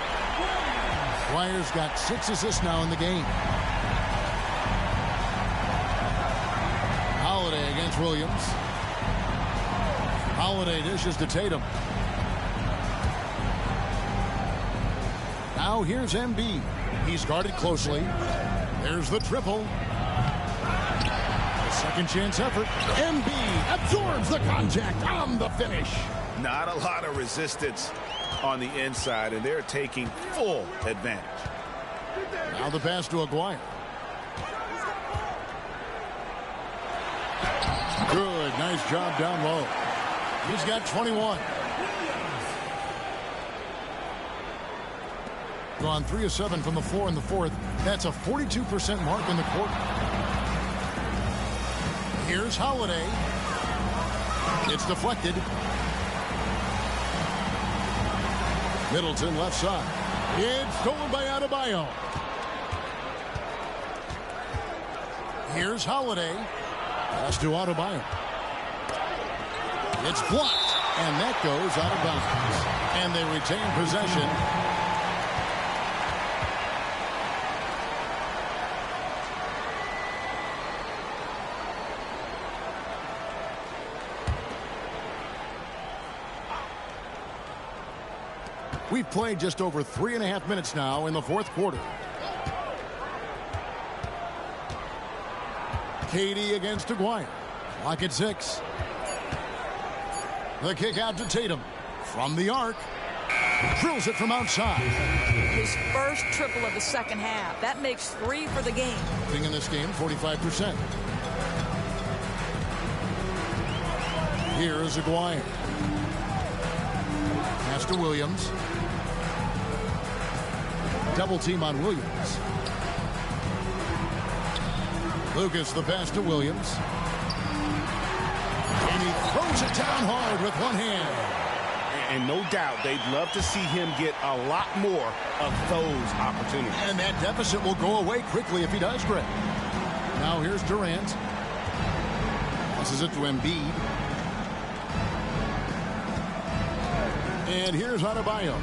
Aguirre's got 6 assists now in the game. Here's Williams. Holiday dishes to Tatum. Now here's Embiid. He's guarded closely. There's the triple. The second chance effort. Embiid absorbs the contact on the finish. Not a lot of resistance on the inside, and they're taking full advantage. Now the pass to Aguirre. Good, nice job down low. He's got 21. Gone 3 of 7 from the floor in the fourth. That's a 42% mark in the quarter. Here's Holiday. It's deflected. Middleton left side. It's stolen by Adebayo. Here's Holiday. Pass to Adebayo. It's blocked, and that goes out of bounds. And they retain possession. We've played just over 3.5 minutes now in the fourth quarter. KD against Aguirre. Clock at 6. The kick out to Tatum. From the arc. Drills it from outside. His first triple of the second half. That makes 3 for the game. Thing in this game, 45%. Here is Aguirre. Pass to Williams. Double team on Williams. Lucas the pass to Williams. And he throws it down hard with one hand. And no doubt they'd love to see him get a lot more of those opportunities. And that deficit will go away quickly if he does, Greg. Now here's Durant. Passes it to Embiid. And here's Adebayo.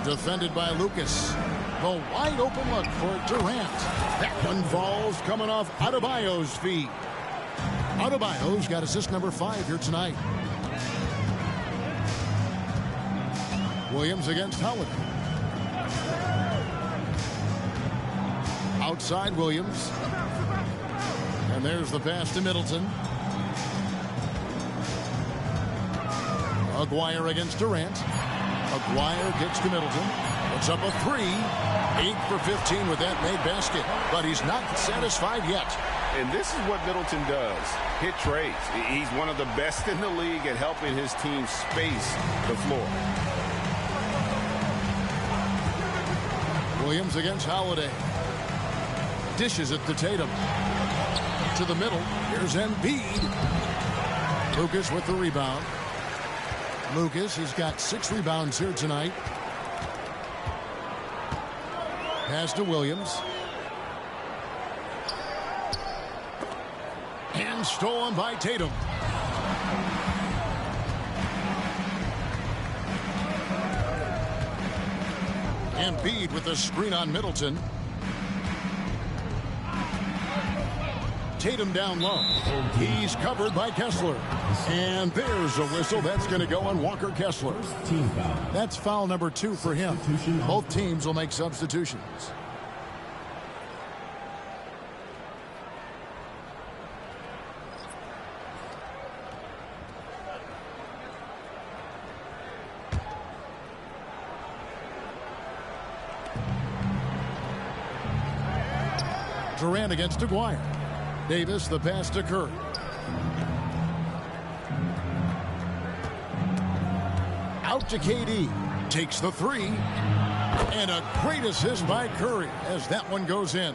Defended by Lucas. The wide open look for Durant. That one falls coming off Adebayo's feet. Adebayo's got assist number 5 here tonight. Williams against Howard. Outside Williams. And there's the pass to Middleton. Aguirre against Durant. Aguirre gets to Middleton. Puts up a 3. 8 for 15 with that made basket. But he's not satisfied yet. And this is what Middleton does. Hit trades. He's one of the best in the league at helping his team space the floor. Williams against Holiday. Dishes it to Tatum. To the middle. Here's Embiid. Lucas with the rebound. Lucas, he's got 6 rebounds here tonight. Pass to Williams. And stolen by Tatum. Embiid with the screen on Middleton. Tatum down low. He's covered by Kessler. And there's a whistle that's going to go on Walker Kessler. That's foul number 2 for him. Both teams will make substitutions. Durant against Aguirre. Davis, the pass to Curry. Out to KD. Takes the 3. And a great assist by Curry as that one goes in.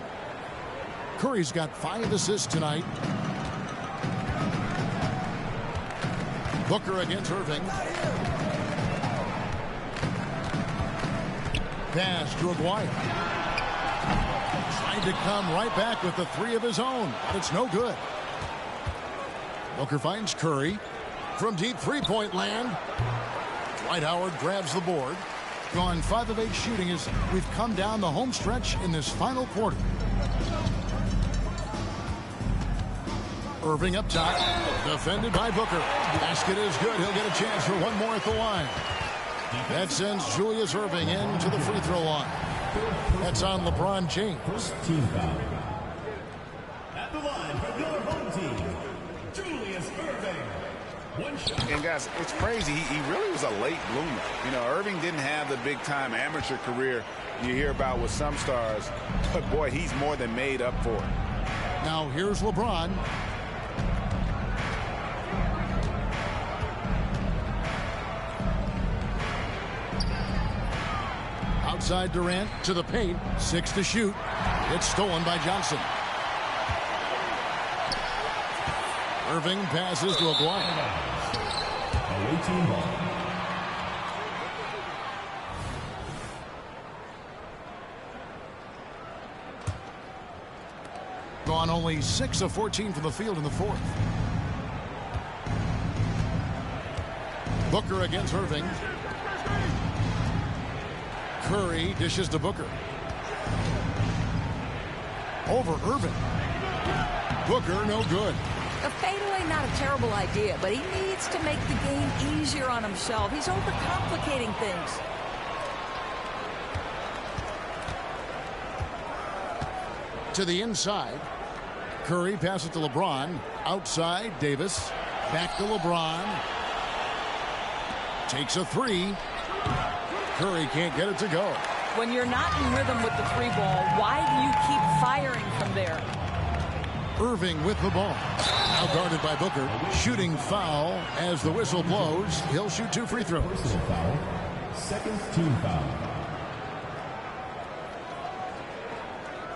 Curry's got 5 assists tonight. Booker against Erving. Pass to Aguirre. Trying to come right back with the 3 of his own, but it's no good. Booker finds Curry from deep three-point land. Dwight Howard grabs the board. Gone 5 of 8 shooting as we've come down the home stretch in this final quarter. Erving up top. Defended by Booker. Basket is good. He'll get a chance for one more at the line. That sends Julius Erving into the free throw line. That's on LeBron James. First team foul. At the line for your home team, Julius Erving. One shot. And guys, it's crazy. He really was a late bloomer. You know, Erving didn't have the big-time amateur career you hear about with some stars. But, boy, he's more than made up for it. Now here's LeBron. Outside Durant to the paint. 6 to shoot. It's stolen by Johnson. Erving passes to Aguirre. Away team ball. Gone only 6 of 14 from the field in the fourth. Booker against Erving. Curry dishes to Booker. Over Erving. Booker no good. A fadeaway, not a terrible idea, but he needs to make the game easier on himself. He's overcomplicating things. To the inside. Curry passes to LeBron. Outside, Davis. Back to LeBron. Takes a three. Curry can't get it to go. When you're not in rhythm with the three ball, why do you keep firing from there? Erving with the ball. Now guarded by Booker. Shooting foul as the whistle blows. He'll shoot 2 free throws. Personal foul. Second team foul.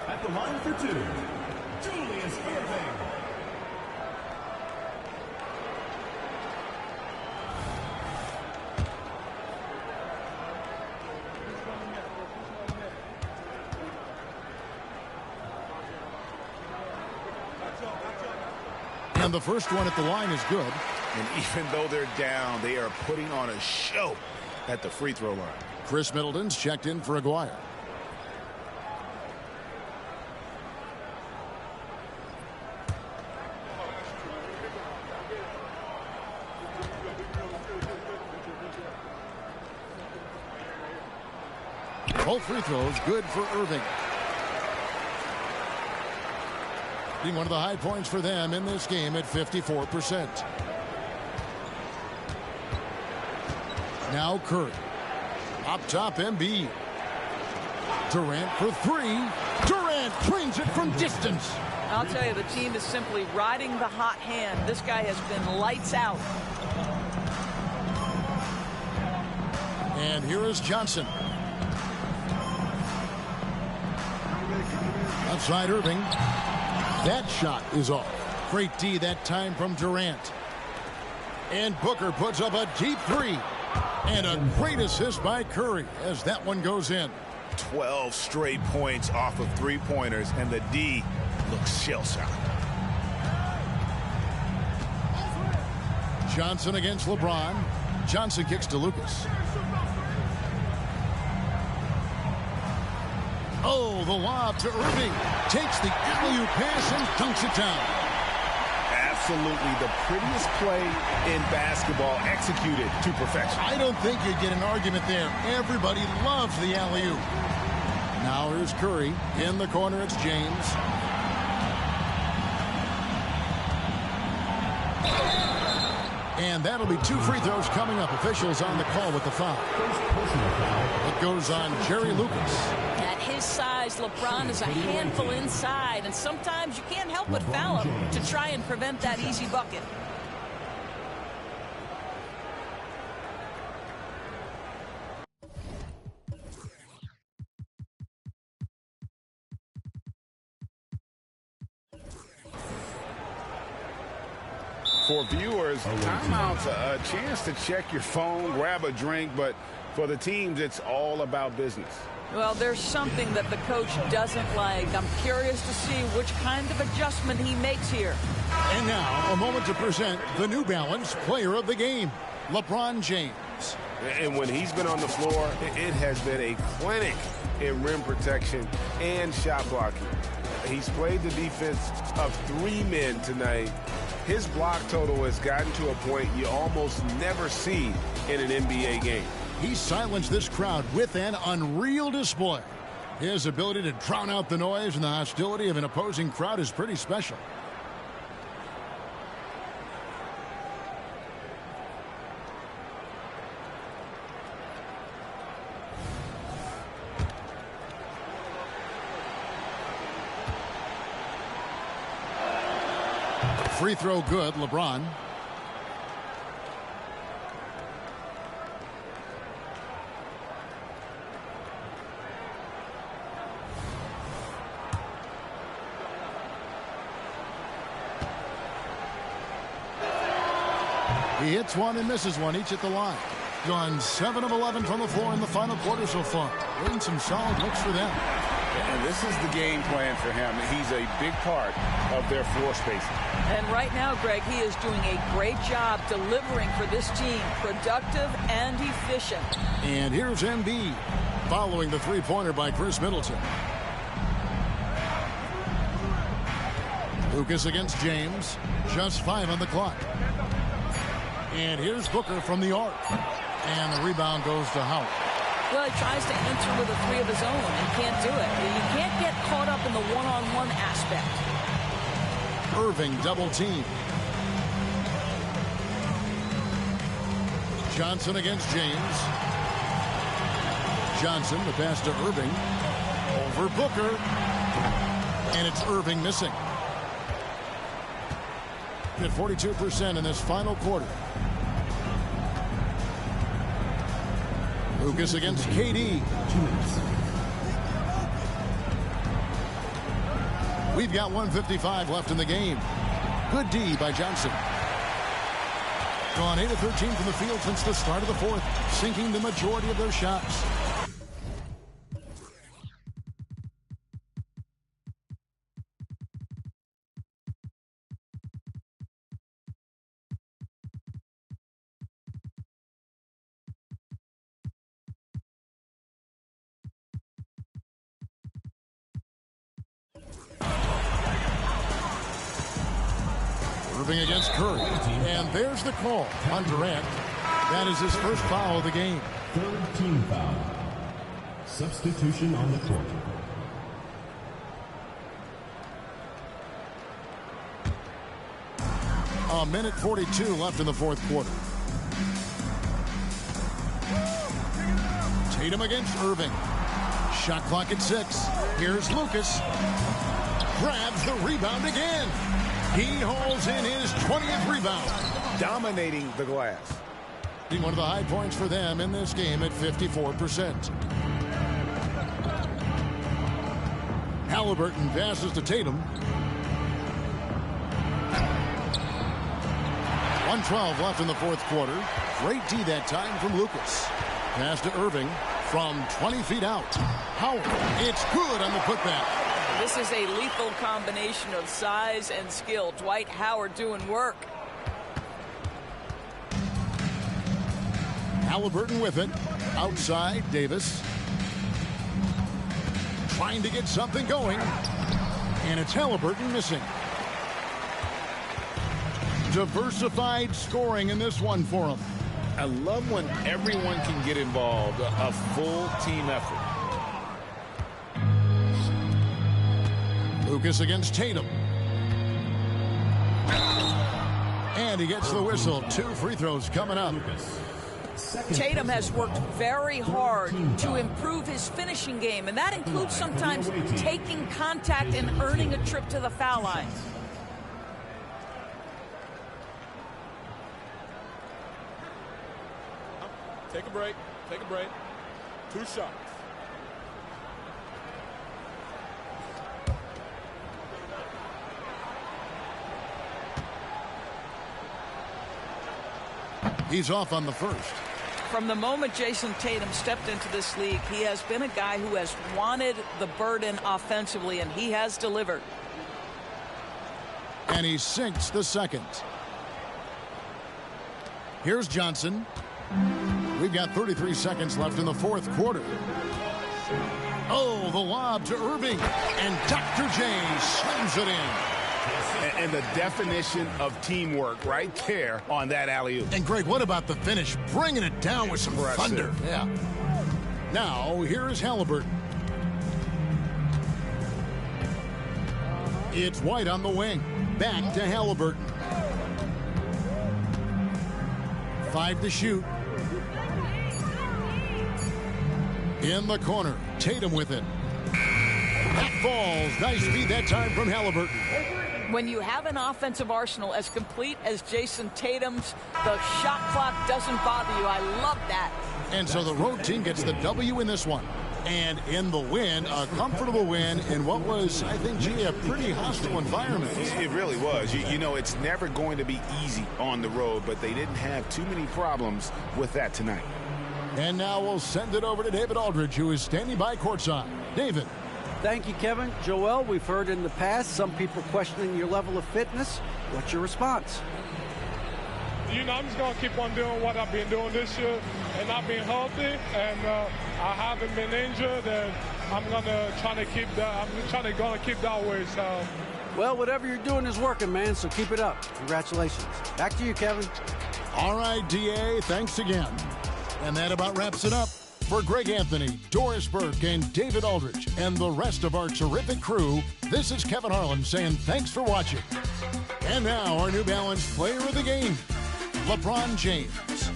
At the line for 2, Julius Erving. And the first one at the line is good. And even though they're down, they are putting on a show at the free throw line. Chris Middleton's checked in for Aguirre. Both free throws good for Erving. Being one of the high points for them in this game at 54%. Now Curry. Up top, Embiid. Durant for 3. Durant cleans it from distance. I'll tell you, the team is simply riding the hot hand. This guy has been lights out. And here is Johnson. Outside Erving. That shot is off. Great D that time from Durant. And Booker puts up a deep 3. And a great assist by Curry as that one goes in. 12 straight points off of three-pointers, and the D looks shell-shocked. Johnson against LeBron. Johnson kicks to Lucas. Oh, the lob to Erving. Takes the alley-oop pass and dunks it down. Absolutely the prettiest play in basketball, executed to perfection. I don't think you'd get an argument there. Everybody loves the alley-oop. Now here's Curry. In the corner, it's James. And that'll be 2 free throws coming up. Officials on the call with the foul. It goes on Jerry Lucas. At his size, LeBron is a handful inside, and sometimes you can't help but foul him to try and prevent that easy bucket. For viewers, timeout's a chance to check your phone, grab a drink, but for the teams, it's all about business. Well, there's something that the coach doesn't like. I'm curious to see which kind of adjustment he makes here. And now, a moment to present the New Balance Player of the Game, LeBron James. And when he's been on the floor, it has been a clinic in rim protection and shot blocking. He's played the defense of 3 men tonight, His block total has gotten to a point you almost never see in an NBA game. He silenced this crowd with an unreal display. His ability to drown out the noise and the hostility of an opposing crowd is pretty special. Free throw good, LeBron. He hits one and misses one, each at the line. Gone 7 of 11 from the floor in the final quarter so far. Getting some solid looks for them. And this is the game plan for him. He's a big part of their floor spacing. And right now, Greg, he is doing a great job delivering for this team. Productive and efficient. And here's Embiid following the three-pointer by Chris Middleton. Lucas against James. Just 5 on the clock. And here's Booker from the arc. And the rebound goes to Howard. Well, he tries to enter with a three of his own and can't do it. You can't get caught up in the one-on-one aspect. Erving double team. Johnson against James. Johnson, the pass to Erving. Over Booker. And it's Erving missing. At 42% in this final quarter. Lucas against KD. We've got 1:55 left in the game. Good D by Johnson. Gone 8 of 13 from the field since the start of the fourth, sinking the majority of their shots. Erving against Curry. And there's the call on Durant. That is his first foul of the game. Third team foul. Substitution on the court. A minute 42 left in the fourth quarter. Tatum against Erving. Shot clock at 6. Here's Lucas. Grabs the rebound again. He hauls in his 20th rebound. Dominating the glass. One of the high points for them in this game at 54%. Halliburton passes to Tatum. 1:12 left in the fourth quarter. Great D that time from Lucas. Pass to Erving from 20 feet out. Howard, it's good on the putback. This is a lethal combination of size and skill. Dwight Howard doing work. Halliburton with it. Outside, Davis. Trying to get something going. And it's Halliburton missing. Diversified scoring in this one for him. I love when everyone can get involved. A full team effort. Lucas against Tatum. And he gets the whistle. 2 free throws coming up. Tatum has worked very hard to improve his finishing game, and that includes sometimes taking contact and earning a trip to the foul line. Take a break. Take a break. 2 shots. He's off on the first. From the moment Jason Tatum stepped into this league, he has been a guy who has wanted the burden offensively, and he has delivered. And he sinks the second. Here's Johnson. We've got 33 seconds left in the fourth quarter. Oh, the lob to Erving. And Dr. J slams it in. And the definition of teamwork right there on that alley-oop. And Greg, what about the finish? Bringing it down with some thunder. Yeah. Now, here is Halliburton. It's White on the wing. Back to Halliburton. 5 to shoot. In the corner. Tatum with it. That falls. Nice feed that time from Halliburton. When you have an offensive arsenal as complete as Jason Tatum's, the shot clock doesn't bother you. I love that. And so the road team gets the W in this one. And in the win, a comfortable win in what was, I think, a pretty hostile environment. It really was. You know, it's never going to be easy on the road, but they didn't have too many problems with that tonight. And now we'll send it over to David Aldridge, who is standing by courtside. David. Thank you, Kevin. Joel, we've heard in the past some people questioning your level of fitness. What's your response? You know, I'm just going to keep on doing what I've been doing this year and not being healthy. And I haven't been injured, and I'm going to try to keep that. I'm going to keep that way. So. Well, whatever you're doing is working, man, so keep it up. Congratulations. Back to you, Kevin. All right, DA, thanks again. And that about wraps it up. For Greg Anthony, Doris Burke, and David Aldridge, and the rest of our terrific crew, this is Kevin Harlan saying thanks for watching. And now our New Balance player of the game, LeBron James.